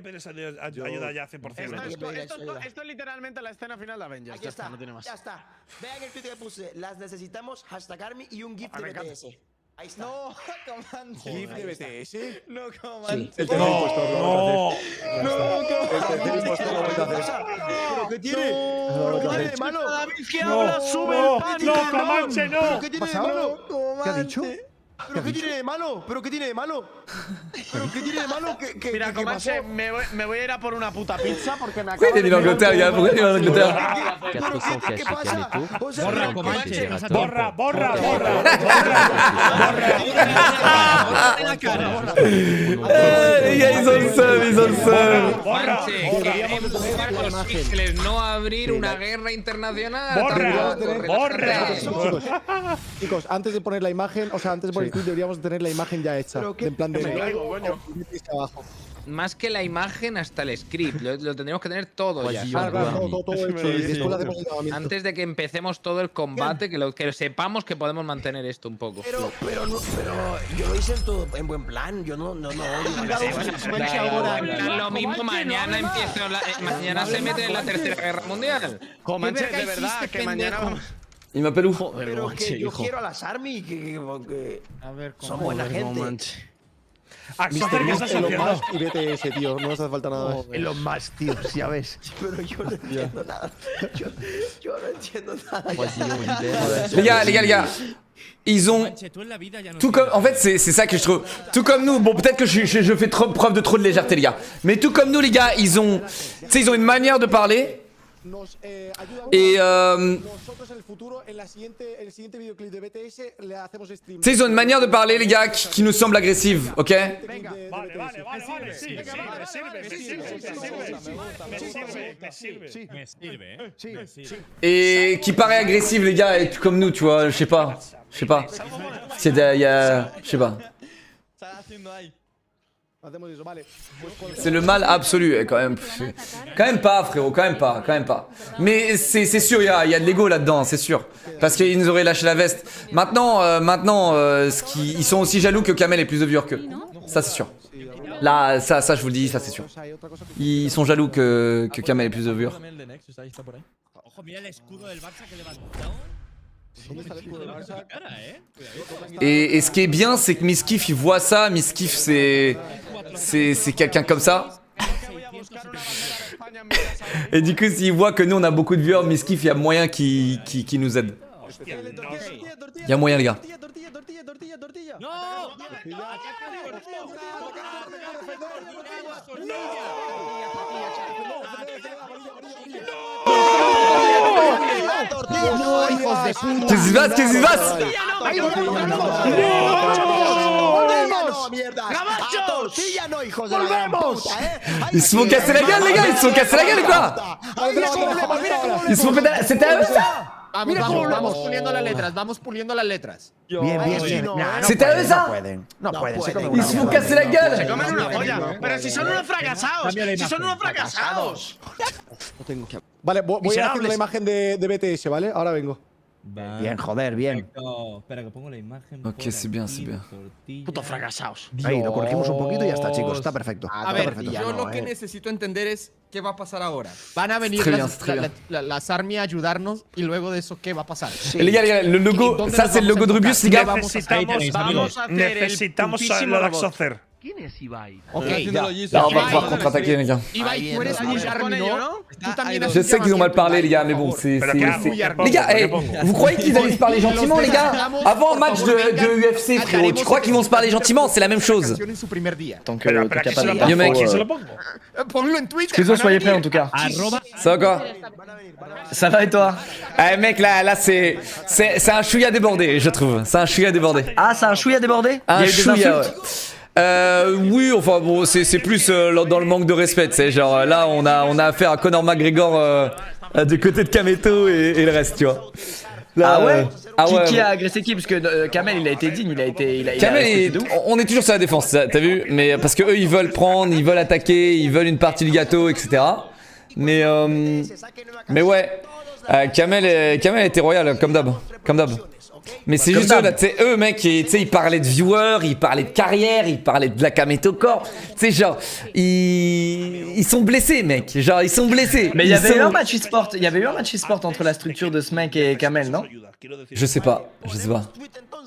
pedirles ayuda ya 100%. Esto es literalmente la escena final de Avengers. Aquí está, no tiene más. Ya está. Vean el tweet que puse. Las necesitamos, hashtag Army y un GIF de BTS. Ahí está. No, comandante. ¿GIF de BTS? No, comandante. El tercer impostor lo ¿Pero qué tiene? ¿Pero qué tiene de malo? ¿Qué habla? ¡Sube el pánico! ¡No, Comanche, no! ¿Pero qué tiene de malo? ¿Qué ha dicho? ¿Pero qué tiene de malo? ¿Pero qué tiene de malo? ¿Pero qué tiene de malo? Mira, Comanche, me voy a ir a por una puta pizza porque me acabo Pourquoi il est en Angleterre, gars? Pourquoi il est en Angleterre? 400 cash Kameto. Borra, Comanche. Borra. Les gars, ils ont le seum, Los píxeles, no abrir una guerra internacional. Borra. Chicos, antes de poner la imagen, o sea, antes de poner el tweet deberíamos tener la imagen ya hecha. En plan de abajo. Más que la imagen, hasta el script. Lo tendríamos que tener todo ya. Todo hecho. Y después le hacemos el llamamiento. Antes de que empecemos todo el combate, que sepamos que podemos mantener esto un poco. Pero yo lo hice todo en buen plan. Yo no. Lo mismo mañana empiezo. Mañana se mete en la Tercera Guerra Mundial. Comanche, de verdad, que mañana. Il m'appelle où? Pero que yo quiero a las Army, que son buena gente. Axel, ¿qué estás Elon haciendo? Musk y BTS, tío. No nos hace falta nada más. Elon Musk, tío, ya ves. Pero yo no entiendo nada. Yo no entiendo nada. Les gars. Ils ont tout comme, en fait c'est ça que je trouve, tout comme nous, bon peut-être que je fais preuve de trop de légèreté les gars, mais tout comme nous les gars, ils ont une manière de parler. Et ils ont une manière de parler les gars qui nous semble agressive, ok? Et qui paraît agressive, les gars, et comme nous, tu vois, je sais pas. C'est y a... je sais pas. C'est le mal absolu, quand même. Quand même pas, frérot, quand même pas. Mais c'est sûr, il y a de l'ego là-dedans, c'est sûr. Parce qu'ils nous auraient lâché la veste. Maintenant, ils sont aussi jaloux que Kamel ait plus de viewers qu'eux. Ça, c'est sûr. Là, ça, je vous le dis, ça, c'est sûr. Ils sont jaloux que Kamel ait plus de viewers. Et ce qui est bien, c'est que Miskif il voit ça. Miskif c'est quelqu'un comme ça. Et du coup, s'il voit que nous on a beaucoup de viewers, Miskif il y a moyen qu'il nous aide. Il y a moyen, les gars. Qu'est-ce qui se passe? Qu'est-ce qui se passe? Ils se font casser la gueule, les gars. Ils se font casser la gueule, quoi. Ils se font péter la... C'était à eux, ça? Vamos puliendo las letras. Bien. C'était à eux, ça? No pueden. Ils se font casser la gueule. Se comen una polla. Pero si son unos fracasados. No tengo. Vale, voy a hacer la imagen de BTS, ¿vale? Ahora vengo. Bien, joder, bien. Espera, que pongo la imagen. Ok, c'est bien. Putos fracasados. Ahí, lo corregimos un poquito y ya está, chicos. Está perfecto. A ver, yo lo que necesito entender es qué va a pasar ahora. Van a venir las army a ayudarnos y luego de eso, ¿qué va a pasar? Les gars, le logo, ça c'est le logo de Rubius, les gars. Necesitamos lo de Axocer. ¿Quién es Ibai? Ok, là on va pouvoir contre-attaquer, les gars. Ibai, tú eres muy army, ¿no? Tú también Je sais qu'ils ont mal parlé, les gars, mais bon, c'est... Les gars, vous croyez qu'ils allaient se parler gentiment, les gars? Avant un match de UFC, frérot, tu crois qu'ils vont se parler gentiment? C'est la même chose. Tant qu'il y a pas de... Yo, mec. Ponlo en Twitter. Que soyez prêts, en tout cas. Ça va quoi? Ça va et toi? Eh mec, là c'est un chouïa débordé, je trouve. C'est un chouïa débordé. Ah, c'est un chouïa débordé? Un chouïa, oui, enfin bon, c'est plus dans le manque de respect, tu sais, genre là on a affaire à Conor McGregor du côté de Kameto et le reste, tu vois. Là, Qui a agressé qui? Parce que Kamel il a été digne, Kamel, on est toujours sur la défense, t'as vu? Mais parce que eux ils veulent prendre, ils veulent attaquer, ils veulent une partie du gâteau, etc. Mais ouais, Kamel était royal, comme d'hab. Mais c'est juste eux, là, tu sais, eux, mec, ils parlaient de viewers, ils parlaient de carrière, ils parlaient de la Kameto Corp. Tu sais, genre, ils sont blessés, mec. Genre, ils sont blessés. Mais il y avait eu un match e-sport entre la structure de Smack et Kamel, non? Je sais pas.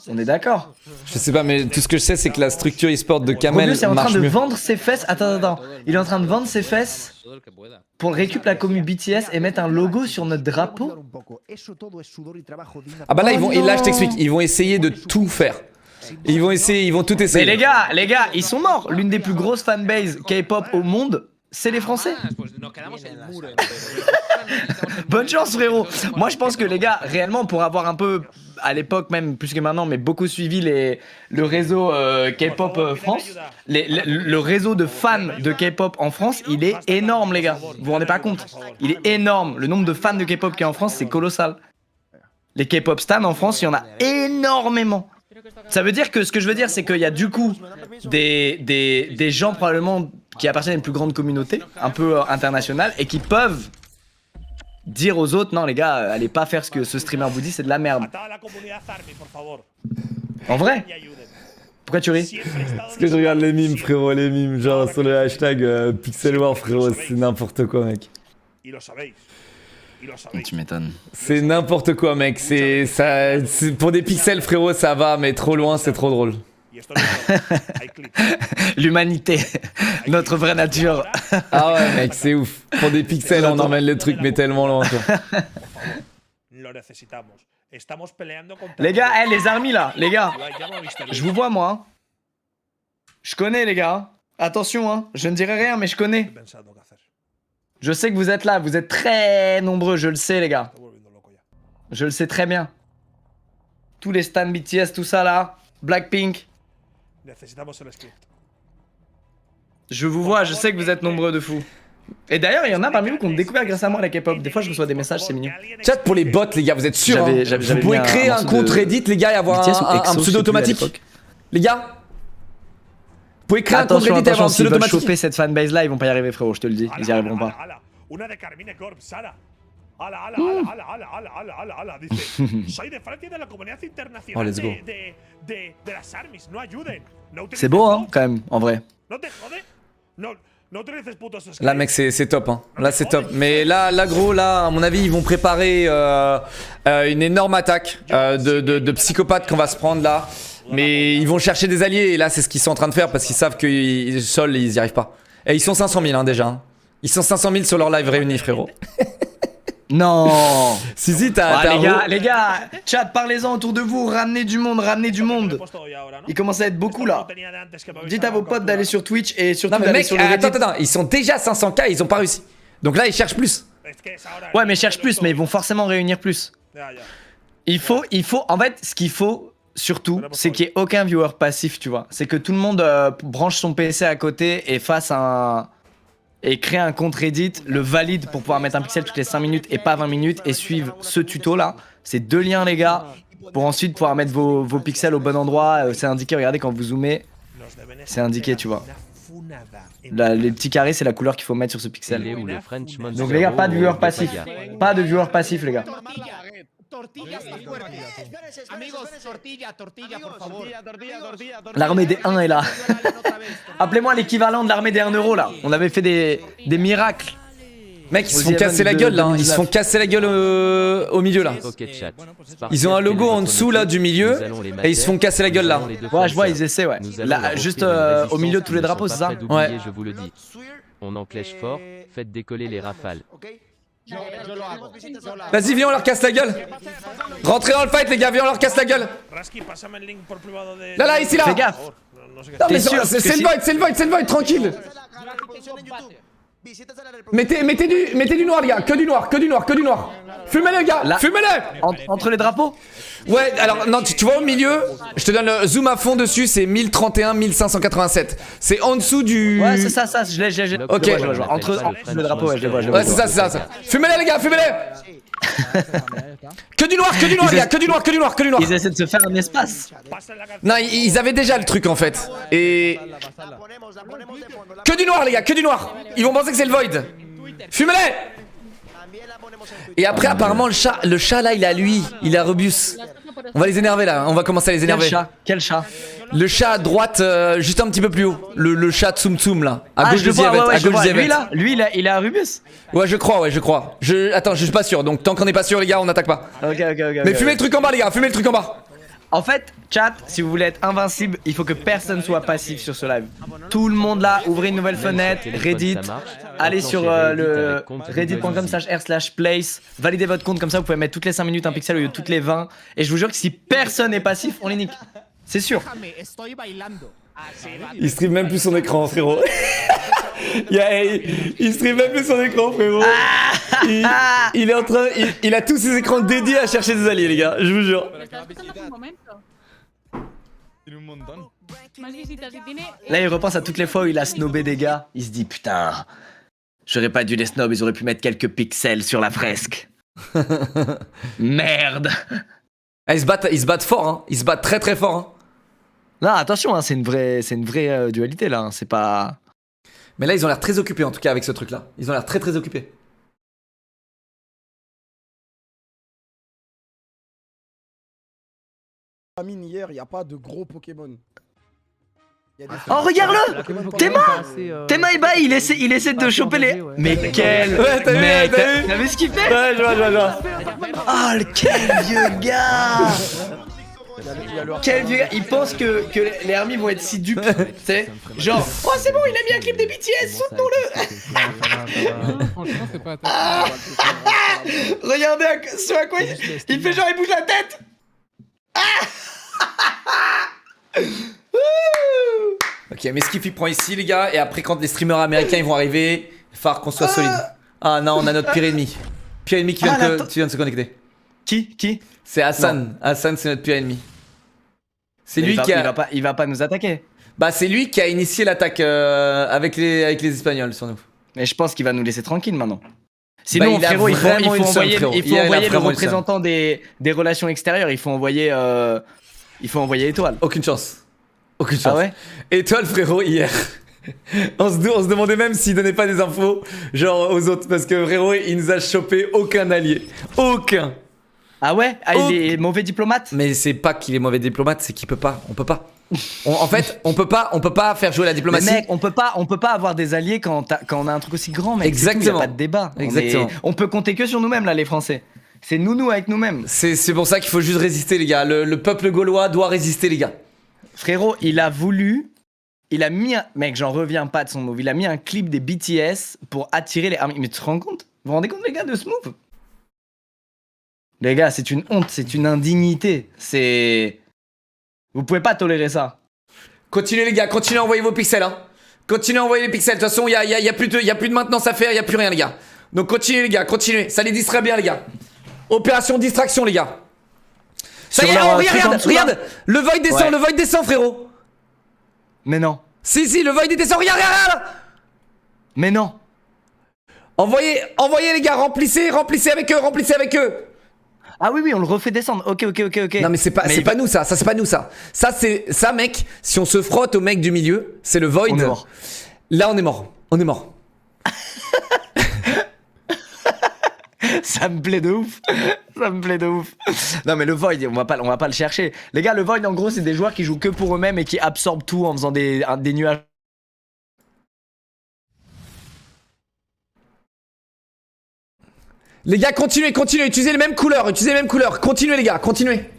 On est d'accord. Je sais pas, mais tout ce que je sais, c'est que la structure e-sport de Kamel Rubius est en train marche de mieux. vendre ses fesses. Attends. Il est en train de vendre ses fesses pour récupérer la commu BTS et mettre un logo sur notre drapeau. Ah bah là, là, je t'explique, ils vont essayer de tout faire. Ils vont tout essayer. Mais les gars, ils sont morts. L'une des plus grosses fanbases K-pop au monde, c'est les Français. Bonne chance, frérot. Moi, je pense que les gars, réellement, pour avoir un peu, à l'époque même, plus que maintenant, mais beaucoup suivi le réseau K-pop France, le réseau de fans de K-pop en France, il est énorme, les gars. Vous vous rendez pas compte? Il est énorme. Le nombre de fans de K-pop qu'il y a en France, c'est colossal. Les K-pop stans en France, il y en a énormément. Ça veut dire que, ce que je veux dire, c'est qu'il y a du coup des gens probablement qui appartiennent à une plus grande communauté, un peu internationale, et qui peuvent dire aux autres, non les gars, allez pas faire ce que ce streamer vous dit, c'est de la merde. En vrai? Pourquoi tu ris? Parce que je regarde les mimes, frérot, genre sur le hashtag Pixel War, frérot, c'est n'importe quoi, mec. Tu m'étonnes. C'est n'importe quoi, mec. C'est pour des pixels, frérot, ça va, mais trop loin, c'est trop drôle. L'humanité, notre vraie nature. Ah ouais, mec, c'est ouf. Pour des pixels, on emmène le truc, mais tellement loin, quoi. Les gars, les armies là, les gars. Je vous vois, moi. Hein. Je connais, les gars. Attention, hein. Je ne dirai rien, mais je connais. Je sais que vous êtes là, vous êtes très nombreux, je le sais, les gars. Je le sais très bien. Tous les stans BTS, tout ça là. Blackpink. Je vous vois, je sais que vous êtes nombreux de fous. Et d'ailleurs, il y en a parmi vous qui ont découvert grâce à moi la K-pop. Des fois, je reçois des messages, c'est mignon. Chat pour les bots, les gars, vous êtes sûrs hein J'avais vous pouvez mis créer un morceau compte de Reddit, les gars, et avoir BTS ou un EXO, pseudo je sais plus à automatique. l'époque. Les gars, vous pouvez créer un compte Attention, Reddit et avoir attention, un s'ils pseudo veulent automatique. choper cette fanbase là, ils vont pas y arriver, frérot, je te le dis. Ils y arriveront pas. Una de Carmine Corp, Sara. Ala, ala, ala, ala, ala, ala, ala, ala, dice. Soy de Francia de la comunidad internacional Oh, let's go. de las armies. No ayuden. No C'est beau, hein, quand même, en vrai. No te jode. No utilices putos skills. Là, mec, c'est top. Hein. Là, c'est top. Mais là, gros, là, à mon avis, ils vont préparer une énorme attaque de psychopathes qu'on va se prendre là. Mais ils vont chercher des alliés. Et là, c'est ce qu'ils sont en train de faire parce qu'ils savent que seuls, ils y arrivent pas. Et ils sont 500 000 hein, déjà. Hein. Ils sont 500 000 sur leur live réunis, frérot. Non. Si, t'as les gars, chat, parlez-en autour de vous, ramenez du monde, ramenez du monde. Il commence à être beaucoup là. Dites à vos potes d'aller sur Twitch et surtout d'aller sur le Reddit. Attends, ils sont déjà 500K, ils ont pas réussi. Donc là, ils cherchent plus. Ouais, mais ils cherchent plus, mais ils vont forcément réunir plus. Il faut, en fait, ce qu'il faut surtout, c'est qu'il n'y ait aucun viewer passif, tu vois. C'est que tout le monde branche son PC à côté et fasse un... et crée un compte Reddit, le valide pour pouvoir mettre un pixel toutes les 5 minutes et pas 20 minutes et suivre ce tuto là. C'est 2 liens les gars, pour ensuite pouvoir mettre vos pixels au bon endroit. C'est indiqué, regardez quand vous zoomez, c'est indiqué tu vois. Là, les petits carrés c'est la couleur qu'il faut mettre sur ce pixel. Donc les gars, pas de viewer passif. Pas de viewer passif les gars. L'armée des 1 est là. Appelez-moi l'équivalent de l'armée des 1 euro là. On avait fait des miracles. Mec, ils se font casser la gueule là. Hein. Ils se font casser la gueule au milieu là. Ils ont un logo en dessous là du milieu et ils se font casser la gueule là. Ouais, je vois, ils essaient, ouais. Là, juste au milieu de tous les drapeaux, c'est ça? Ouais. Je vous le dis. On enclenche fort, faites décoller les rafales. Vas-y, viens, on leur casse la gueule. Rentrez dans le fight, les gars, viens, on leur casse la gueule. Là, ici, là. Fais gaffe. Non, mais c'est le void, tranquille. Mettez du noir, les gars, que du noir. Fumez-le, les gars, fumez-le. Entre les drapeaux? Ouais, alors, non, tu vois au milieu, je te donne le zoom à fond dessus, c'est 1031, 1587. C'est en dessous du... Ouais, c'est ça, je l'ai. Ok. Je vois. Entre le drapeau, ouais, je les vois. Ouais, c'est ça. Fumez-les, les gars, fumez-les. Que du noir, les gars, que du noir. Ils essaient de se faire un espace. Non, ils avaient déjà le truc en fait. Et... Que du noir, les gars, que du noir. Ils vont penser que c'est le void. Fumez-les. Et après, apparemment, le chat là, il a lui. Il a Rebus. On va les énerver là, on va commencer à les énerver. Quel chat? Le chat à droite, juste un petit peu plus haut. Le chat Tsum Tsum là. À gauche de Zievet. Lui, il a Rubus. Ouais, je crois. Attends, je suis pas sûr. Donc, tant qu'on n'est pas sûr, les gars, on n'attaque pas. Ok. Mais fumez le truc en bas, les gars, fumez le truc en bas. En fait, chat, si vous voulez être invincible, il faut que personne soit passif sur ce live. Tout le monde là, ouvrez une nouvelle fenêtre, Reddit, allez sur le reddit.com/r/place, validez votre compte, comme ça vous pouvez mettre toutes les 5 minutes un pixel au lieu de toutes les 20. Et je vous jure que si personne n'est passif, on les nique. C'est sûr. Il stream même plus son écran, frérot. Il stream même plus son écran, frérot. Il est en train. Il a tous ses écrans dédiés à chercher des alliés, les gars, je vous jure. Là, il repense à toutes les fois où il a snobé des gars. Il se dit putain, j'aurais pas dû les snob, ils auraient pu mettre quelques pixels sur la fresque. Merde. Ah, ils se battent fort, hein. Ils se battent très très fort, hein. Non, attention, hein, c'est une vraie dualité là, hein. C'est pas. Mais là, ils ont l'air très occupés en tout cas avec ce truc là. Ils ont l'air très très occupés. Hier, il n'y a pas de gros Pokémon. Oh, regarde-le! Théma et Baï, il essaie de choper les. Mais quel. Ouais, t'as vu ce qu'il fait? Ouais, je vois. Oh, quel vieux gars! Quel vieux gars! Il pense que les armies vont être si dupes. Tu sais? Genre, oh, c'est bon, il a mis un clip de BTS, soutenons-le! Franchement, c'est pas Regardez ce à quoi il fait genre, il bouge la tête! Ok, mais Skiff il prend ici, les gars, et après, quand les streamers américains ils vont arriver, il faut qu'on soit solide. Ah non, on a notre pire ennemi. Pire ennemi qui vient de se connecter. Qui? C'est Hassan. Hassan, c'est notre pire ennemi. C'est lui qui a. Il va pas nous attaquer. Bah c'est lui qui a initié l'attaque avec les Espagnols sur nous. Mais je pense qu'il va nous laisser tranquille maintenant. Sinon, il a frérot, il faut vraiment eu le seum, envoyer, frérot. il faut Il a envoyer le vraiment eu le seum. représentant des relations extérieures. Il faut envoyer Étoile. Aucune chance. Aucune chance. Ah ouais? Étoile, frérot, hier. on se demandait même s'il donnait pas des infos, genre aux autres, parce que frérot, il nous a chopé aucun allié. Aucun. Ah ouais? Ah, il est mauvais diplomate? Mais c'est pas qu'il est mauvais diplomate, c'est qu'il peut pas. On peut pas. En fait, on peut pas faire jouer la diplomatie. Mais mec, on peut pas avoir des alliés quand on a un truc aussi grand, mec. Exactement. Il n'y a pas de débat. Exactement. On peut compter que sur nous-mêmes, là, les Français. C'est nous avec nous-mêmes. C'est pour ça qu'il faut juste résister, les gars. Le peuple gaulois doit résister, les gars. Frérot, il a mis un... Mec, j'en reviens pas de son move. Il a mis un clip des BTS pour attirer les armées. Mais tu te rends compte? Vous vous rendez compte, les gars, de ce move? Les gars, c'est une honte, c'est une indignité. C'est... Vous pouvez pas tolérer ça. Continuez, les gars, continuez à envoyer vos pixels, hein. Continuez à envoyer les pixels. De toute façon, il y a plus de maintenance à faire, il y a plus rien, les gars. Donc continuez, les gars, continuez. Ça les distrait bien, les gars. Opération distraction, les gars. Ça y est, oh, regarde. Le Void descend, frérot. Mais non. Si, le Void descend, regarde. Mais non. Envoyez, les gars, remplissez avec eux. Ah oui, on le refait descendre. Ok. Non mais c'est pas nous ça c'est pas nous ça. Ça mec, si on se frotte au mec du milieu, c'est le Void. On est mort. Là on est mort. Ça me plaît de ouf. Non mais le Void, on va pas le chercher. Les gars, le Void en gros, c'est des joueurs qui jouent que pour eux-mêmes et qui absorbent tout en faisant des nuages. Les gars, continuez, utilisez les mêmes couleurs, continuez les gars, continuez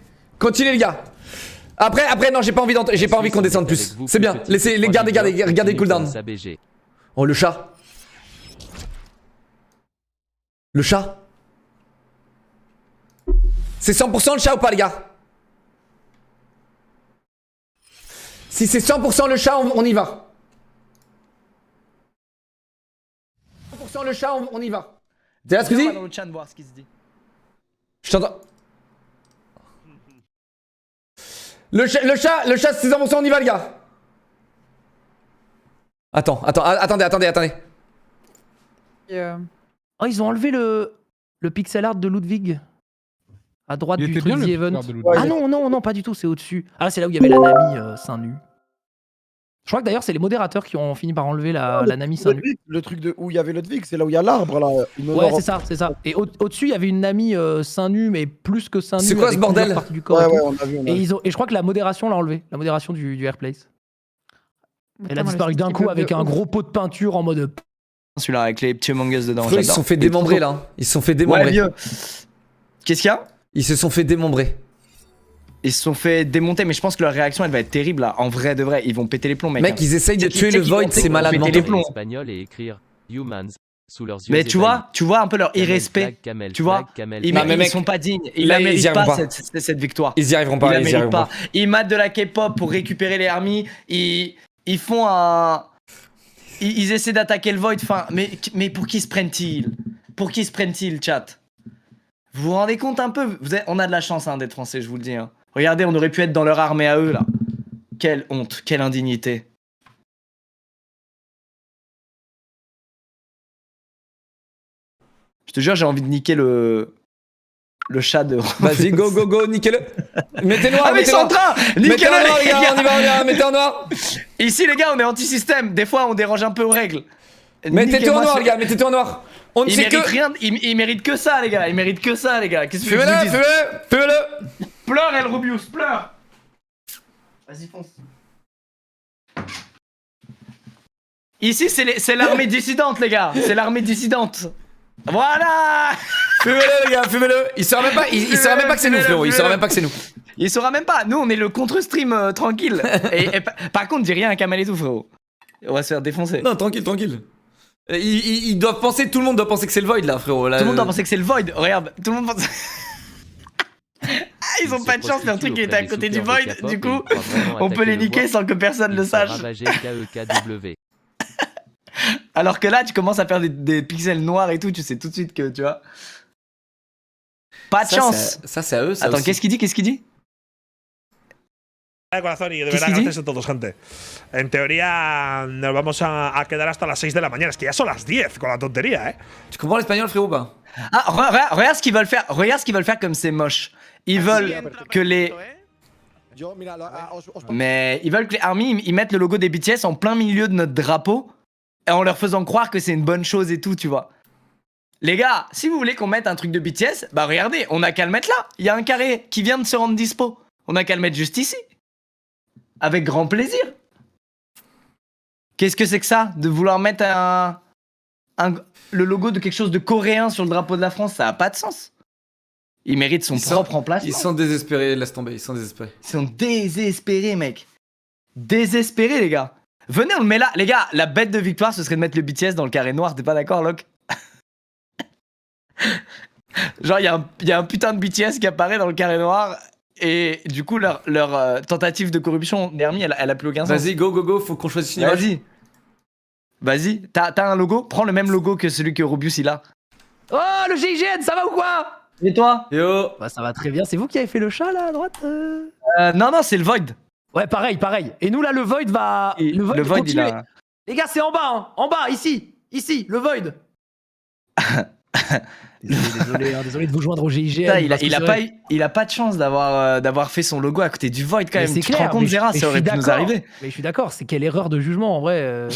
les gars. Après non, j'ai pas envie qu'on descende plus. C'est bien, regardez le cooldown. Oh le chat. C'est 100% le chat ou pas, les gars? Si c'est 100% le chat, on y va. 100% le chat, on y va. T'es là, Squeezie? Dans le chat voir ce qui se dit. Je t'entends. Le chat, c'est 100%, on y va, les gars. Attendez. Oh, ils ont enlevé le pixel art de Ludwig. À droite Il du était truc bien, le The pixel Event. art de Ludwig. Ah non, pas du tout, c'est au-dessus. Ah, c'est là où il y avait la Nami seins nus. Je crois que d'ailleurs, c'est les modérateurs qui ont fini par enlever la Nami seins nus. Le truc de où il y avait Ludwig, c'est là où il y a l'arbre là. Ouais, c'est ça. Et au-dessus, il y avait une Nami seins nus, mais plus que seins nus. C'est quoi ce bordel? Partie du corps Ouais, et tout. on a vu. Et je crois que la modération l'a enlevé. La modération du Airplace. Elle a disparu d'un coup avec un gros pot de peinture en mode. Celui-là avec les petits Among Us dedans. Ils se sont fait démembrer là. Ouais, vieux. Qu'est-ce qu'il y a? Ils se sont fait démembrer. Ils se sont fait démonter, mais je pense que leur réaction elle va être terrible là. En vrai de vrai, ils vont péter les plombs, mec. Mec, ils essayent de tuer le Void, c'est malade mental. Espagnol et écrire humans sous leurs yeux. Mais tu vois un peu leur irrespect. Tu vois, ils sont pas dignes. Ils la méritent pas cette victoire. Ils y arriveront pas. Ils matent de la K-pop pour récupérer les armies. Ils font un. Ils essaient d'attaquer le Void. Enfin, mais pour qui se prennent-ils, chat? Vous vous rendez compte un peu? On a de la chance d'être français, je vous le dis. Hein. Regardez, on aurait pu être dans leur armée à eux là. Quelle honte, quelle indignité. Je te jure, j'ai envie de niquer le chat de. Vas-y, go, niquez-le. Mettez noir, mettez en train. Mettez en noir, les gars, on y va, mettez en noir. Ici, les gars, on est anti-système. Des fois, on dérange un peu aux règles. Mettez-toi en noir, les gars, mettez-toi en noir. On ne sait que rien. Il mérite que ça, les gars. Qu'est-ce que je vous dis? Fais-le. Pleure, El Rubius, pleure. Vas-y, fonce. Ici, c'est l'armée dissidente, les gars. C'est l'armée dissidente. Voilà. Fumez-le, les gars, fumez-le. Il saura même pas que c'est nous, frérot. Il saura même pas que c'est nous. Il saura même pas. Nous, on est le contre-stream tranquille. et par contre, dis rien à Kamel et tout, frérot. On va se faire défoncer. Non, tranquille. Ils doivent penser, tout le monde doit penser que c'est le Void là, frérot. Là, tout le monde doit penser que c'est le Void. Regarde, tout le monde pense. Ils ont pas de chance, leur truc était à côté du Void. Du coup, on peut les niquer sans que personne le sache. Alors que là, tu commences à faire des pixels noirs et tout, tu sais tout de suite que, tu vois. Pas de chance. Ça, c'est à eux, ça. Attends, aussi. qu'est-ce qu'il dit? De corazón y de verdad, gracias a todos, gente. En teoría, nos vamos a quedar hasta las 6 de la mañana. Es que ya son las 10 con la tontería, ¿eh? Tu comprends l'espagnol, frérot, ou pas? Ah, regarde ce qu'ils veulent faire. Regarde ce qu'ils veulent faire comme c'est moche. Ils veulent que les. Mais ils veulent que les Army ils mettent le logo des BTS en plein milieu de notre drapeau et en leur faisant croire que c'est une bonne chose et tout, tu vois. Les gars, si vous voulez qu'on mette un truc de BTS, bah regardez, on a qu'à le mettre là. Il y a un carré qui vient de se rendre dispo. On a qu'à le mettre juste ici. Avec grand plaisir. Qu'est-ce que c'est que ça de vouloir mettre le logo de quelque chose de coréen sur le drapeau de la France? Ça a pas de sens. Il mérite son propre emplacement. Ils sont désespérés, laisse tomber, ils sont désespérés. Ils sont désespérés, mec. Désespérés, les gars. Venez, on le met là. Les gars, la bête de victoire, ce serait de mettre le BTS dans le carré noir. T'es pas d'accord, Locke? Genre, il y a un putain de BTS qui apparaît dans le carré noir. Et du coup, leur tentative de corruption, Nermi, elle a plus aucun sens. Vas-y, go, faut qu'on choisisse une image. Vas-y. T'as un logo? Prends le même logo que celui que Rubius il a. Oh, le GIGN, ça va ou quoi? Et toi? Yo. Bah, ça va très bien. C'est vous qui avez fait le chat là à droite? Non, c'est le Void. Ouais, pareil. Et nous là, le Void va. Le Void il a... Les gars, c'est en bas, hein. En bas, ici, le Void. Désolé de vous joindre au GIGN. Il a pas de chance d'avoir fait son logo à côté du Void quand même. Tu te rends compte, Zera, ça aurait pu nous arriver. Mais je suis d'accord, c'est quelle erreur de jugement en vrai.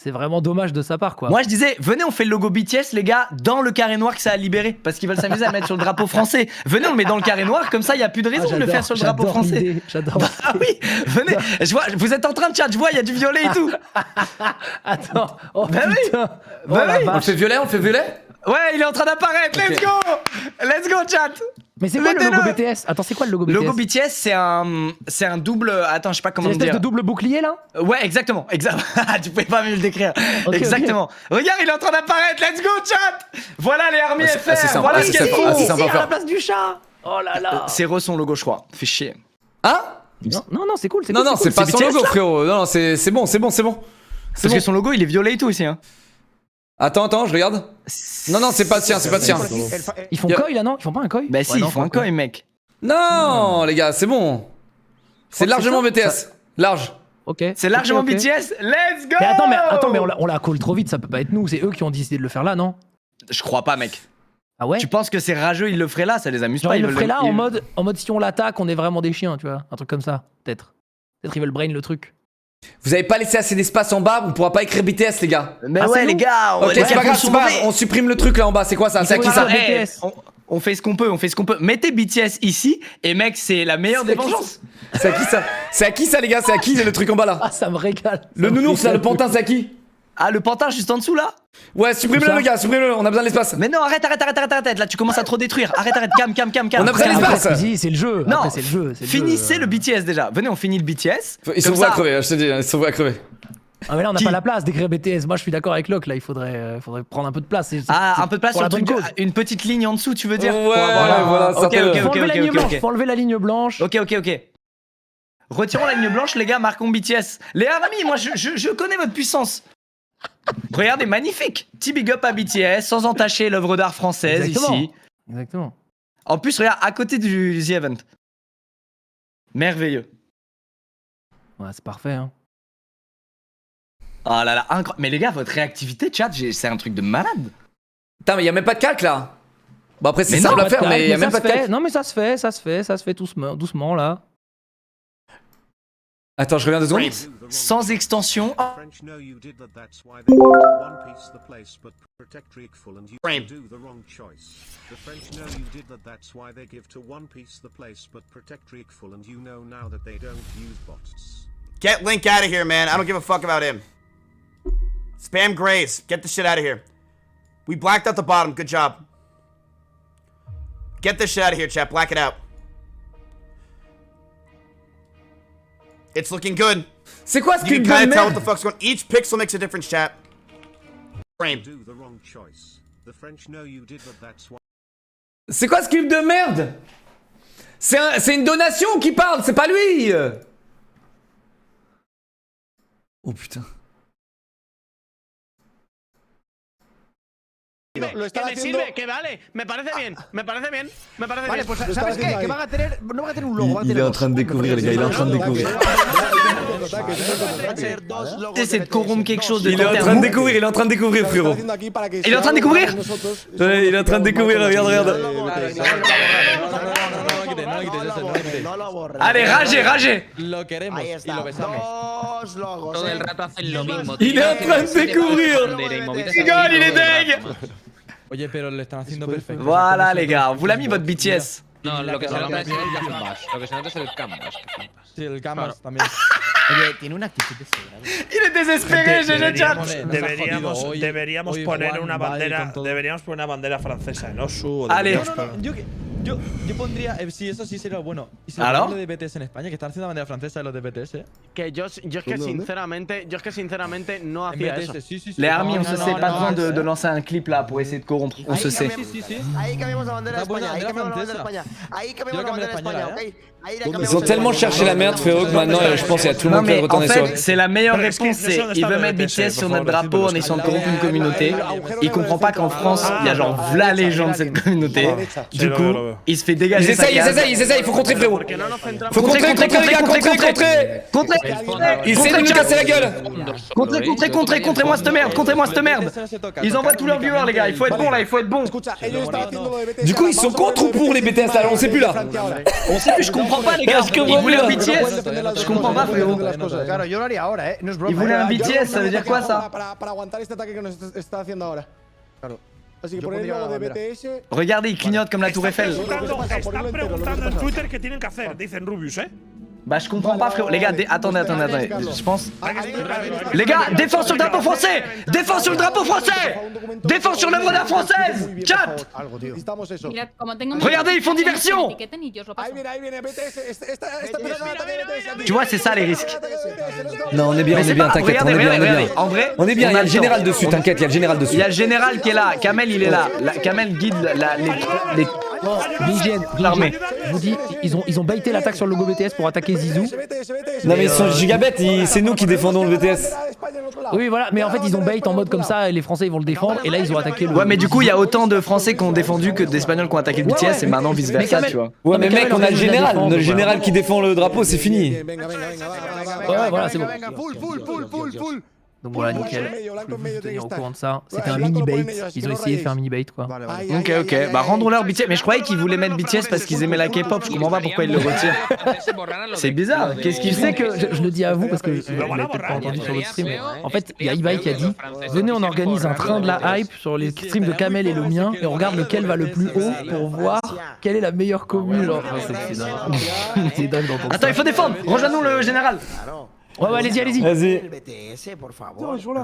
C'est vraiment dommage de sa part, quoi. Moi je disais, venez, on fait le logo BTS, les gars, dans le carré noir que ça a libéré. Parce qu'ils veulent s'amuser à le mettre sur le drapeau français. Venez, on le met dans le carré noir, comme ça, il n'y a plus de raison de le faire sur le drapeau français. J'adore. Ah oui, venez. Je vois, vous êtes en train de chat, je vois, il y a du violet et tout. Attends. Oh bah putain. Oui. Oh, bah oui. On le fait violet? Ouais, il est en train d'apparaître, Okay. Let's go chat. Mais c'est quoi le logo BTS? Attends, c'est quoi le logo BTS? Le logo BTS, c'est un double. Attends, je sais pas comment dire. C'est une espèce dire. de double bouclier là? Ouais, exactement. Tu pouvais pas mieux le décrire. Okay, exactement. Okay. Regarde, il est en train d'apparaître. Let's go, chat. Voilà les armées FR. Voilà ce qu'elles font. Ici, à la place du chat. Oh là là. C'est son logo, je crois. Fais chier. Hein? Non, c'est cool. Non, c'est pas son logo, frérot. Non, c'est bon. Parce que son logo, il est violet et tout aussi. Hein. Attends, je regarde. Non, c'est pas le sien. Ils font koi là, non? Ils font pas un koi? Bah si, ils font un koi, mec. Non, les gars, c'est bon. C'est largement BTS. Large. Ok. C'est largement BTS. Let's go! Mais attends, mais on la call trop vite, ça peut pas être nous. C'est eux qui ont décidé de le faire là, non? Je crois pas, mec. Ah ouais? Tu penses que c'est rageux, ils le feraient là? Ça les amuse pas. Ils le feraient là en mode si on l'attaque, on est vraiment des chiens, tu vois. Un truc comme ça, peut-être. Peut-être ils veulent brain le truc. Vous avez pas laissé assez d'espace en bas, on pourra pas écrire BTS, les gars. Mais ouais, les gars, ok, c'est pas grave, on supprime le truc là en bas. C'est quoi ça? C'est à qui ça? On fait ce qu'on peut, Mettez BTS ici, et mec, c'est la meilleure des vengeances. C'est à qui ça? C'est à qui ça, les gars? C'est à qui le truc en bas là? Ah, ça me régale. Le nounours là, le pantin, c'est à qui? Ah, le pantin juste en dessous là? Ouais, supprime-le, les gars, supprime-le, on a besoin de l'espace. Mais non, arrête, là, tu commences à trop détruire. Arrête, calme. On a besoin de l'espace. C'est le jeu. Non, après, c'est le jeu. Finissez le BTS déjà. Venez, on finit le BTS. Ils sont voués à crever, je te dis, ils sont voués à crever. Ah mais là on n'a pas la place d'écrire BTS. Moi je suis d'accord avec Locke, là il faudrait prendre un peu de place. Un peu de place sur le truc, une petite ligne en dessous, tu veux dire? Ouais, voilà. Ok. Faut enlever la ligne blanche. Ok. Retirons la ligne blanche, les gars, marquons BTS. Les amis, moi je connais votre puissance. Regardez, magnifique. Petit big up à BTS, sans entacher l'œuvre d'art française ici. Exactement. En plus, regarde, à côté du The Event. Merveilleux. Ouais, c'est parfait, hein. Oh là là, incroyable. Mais les gars, votre réactivité, chat, c'est un truc de malade. Putain, mais y'a même pas de calque là. Bon, après, c'est simple à faire, mais y'a même pas de calque. Non, mais ça se fait doucement là. Attends, je reviens 2 secondes. Sans extension. Get Link out of here, man. I don't give a fuck about him. Spam Graves. Get the shit out of here. We blacked out the bottom. Good job. Get this shit out of here, chat. Black it out. It's looking good. C'est quoi ce You can kind of tell what the fuck's going on. Each pixel makes a difference, chat. Frame. C'est quoi ce clip de merde? C'est une donation qui parle, c'est pas lui. Oh putain. que me sirve, que vale. Me parece bien, me parece bien, me parece Vale, bien. pues ¿sabes qué? Que van a tener, no van a tener un logo, van a Il tener est en train de découvrir, les gars, il est en train de découvrir. T'essaies de corrompre quelque chose de Il est en train de découvrir, il est en train de découvrir, frérot. Il est en train de découvrir. Ouais, il est en train de découvrir, regarde, regarde. Allez, ragez, ragez. Lo queremos y lo besamos. Todo el rato hacen lo mismo. Il est en train de découvrir. Rigole, il est deg. Oye, pero lo están haciendo perfecto. Voilà, les gars, on vous l'a mis votre BTS. No, lo que se nota es el canvas. Lo que se nota es el canvas. Sí, el Camas también. Oye, tiene una actitud de seguro. Il est désespéré, GG chat. Deberíamos poner una bandera francesa en Osu. Allez. Yo pondría, sí, eso sí sería bueno. Y si ¿Aló? lo de BTS en España, que están haciendo la bandera francesa de los de BTS. Que yo es que sinceramente no hacía eso. Les armies, on se sait, pas besoin de lancer un clip là pour essayer de corrompre, on se sait. Ahí cambiamos la bandera de España, ahí cambiamos la bandera de España. Ahí cambiamos la bandera de España, ok. Ils ont tellement cherché la merde, frérot, que maintenant, je pense qu'il y a tout le monde qui va Non mais en retourner sur eux. fait, c'est la meilleure réponse, c'est il veut mettre BTS sur notre drapeau en essayant de corrompre une communauté. Il comprend pas qu'en France, il y a genre v'là les gens de cette communauté. Du coup, il se fait dégager sa case. Ils essayent, il faut contrer, frérot. Faut contrer, les gars, contrer. Ils essaient de nous casser la gueule. Contrez-moi cette merde. Ils envoient tous leurs viewers, les gars. Il faut être bon là, il faut être bon. Du coup, ils sont contre ou pour les BTS là? On sait plus là. On sait plus, je comprends pas, les gars. Ils voulaient un BTS. Je comprends pas, frérot. Claro, yo lo haría ahora, no es broma. Ils voulaient un BTS, ça veut dire quoi ça? Para aguantar este ataque que nos está haciendo ahora. Claro. Así que poner el logo de BTS. Regardez, ils clignotent comme la Tour Eiffel. Están preguntando en Twitter qué tienen que hacer, dicen Rubius, Bah je comprends pas, frérot. Les gars, attendez. Je pense. Les gars, défense sur le drapeau français. Défense sur le drapeau français. Défense sur l'œuvre d'art française. Chat. Regardez, ils font diversion. Tu vois, c'est ça les risques. Non, on est bien, t'inquiète, on est bien. En vrai, on est bien, il y a le général dessus, t'inquiète, il y a le général dessus. Il y a le général qui est là, Kamel il est là. Kamel guide les l'armée. Je vous dis, ils ont baité l'attaque sur le logo BTS pour attaquer Zizou. Non mais ils sont gigabêtes, c'est nous qui défendons le BTS. Oui voilà, mais en fait ils ont bait en mode comme ça et les Français ils vont le défendre et là ils ont attaqué le... Ouais mais du coup il y a autant de Français qui ont défendu que d'Espagnols qui ont attaqué le BTS et maintenant vice versa tu vois. Ouais mais mec on a le général qui défend le drapeau, c'est fini. Ouais voilà c'est bon. Donc voilà, nickel. Je peux vous tenir au courant de ça. C'était un mini bait. Ils ont essayé de faire un mini bait quoi. Ok. Bah rendons-leur BTS. Mais je croyais qu'ils voulaient mettre BTS parce qu'ils aimaient la K-pop. Je comprends pas pourquoi ils le retirent. C'est bizarre. Qu'est-ce qu'ils font? Que je le dis à vous parce que vous l'avez peut-être pas entendu sur votre stream. Mais en fait, il y a Ibai qui a dit venez, on organise un train de la hype sur les streams de Kamel et le mien et on regarde lequel va le plus haut pour voir quelle est la meilleure commune. Genre, c'est dingue d'entendre. Attends, il faut défendre. Rejoins-nous le général. Ouais, allez-y. Vas-y. Toujours là.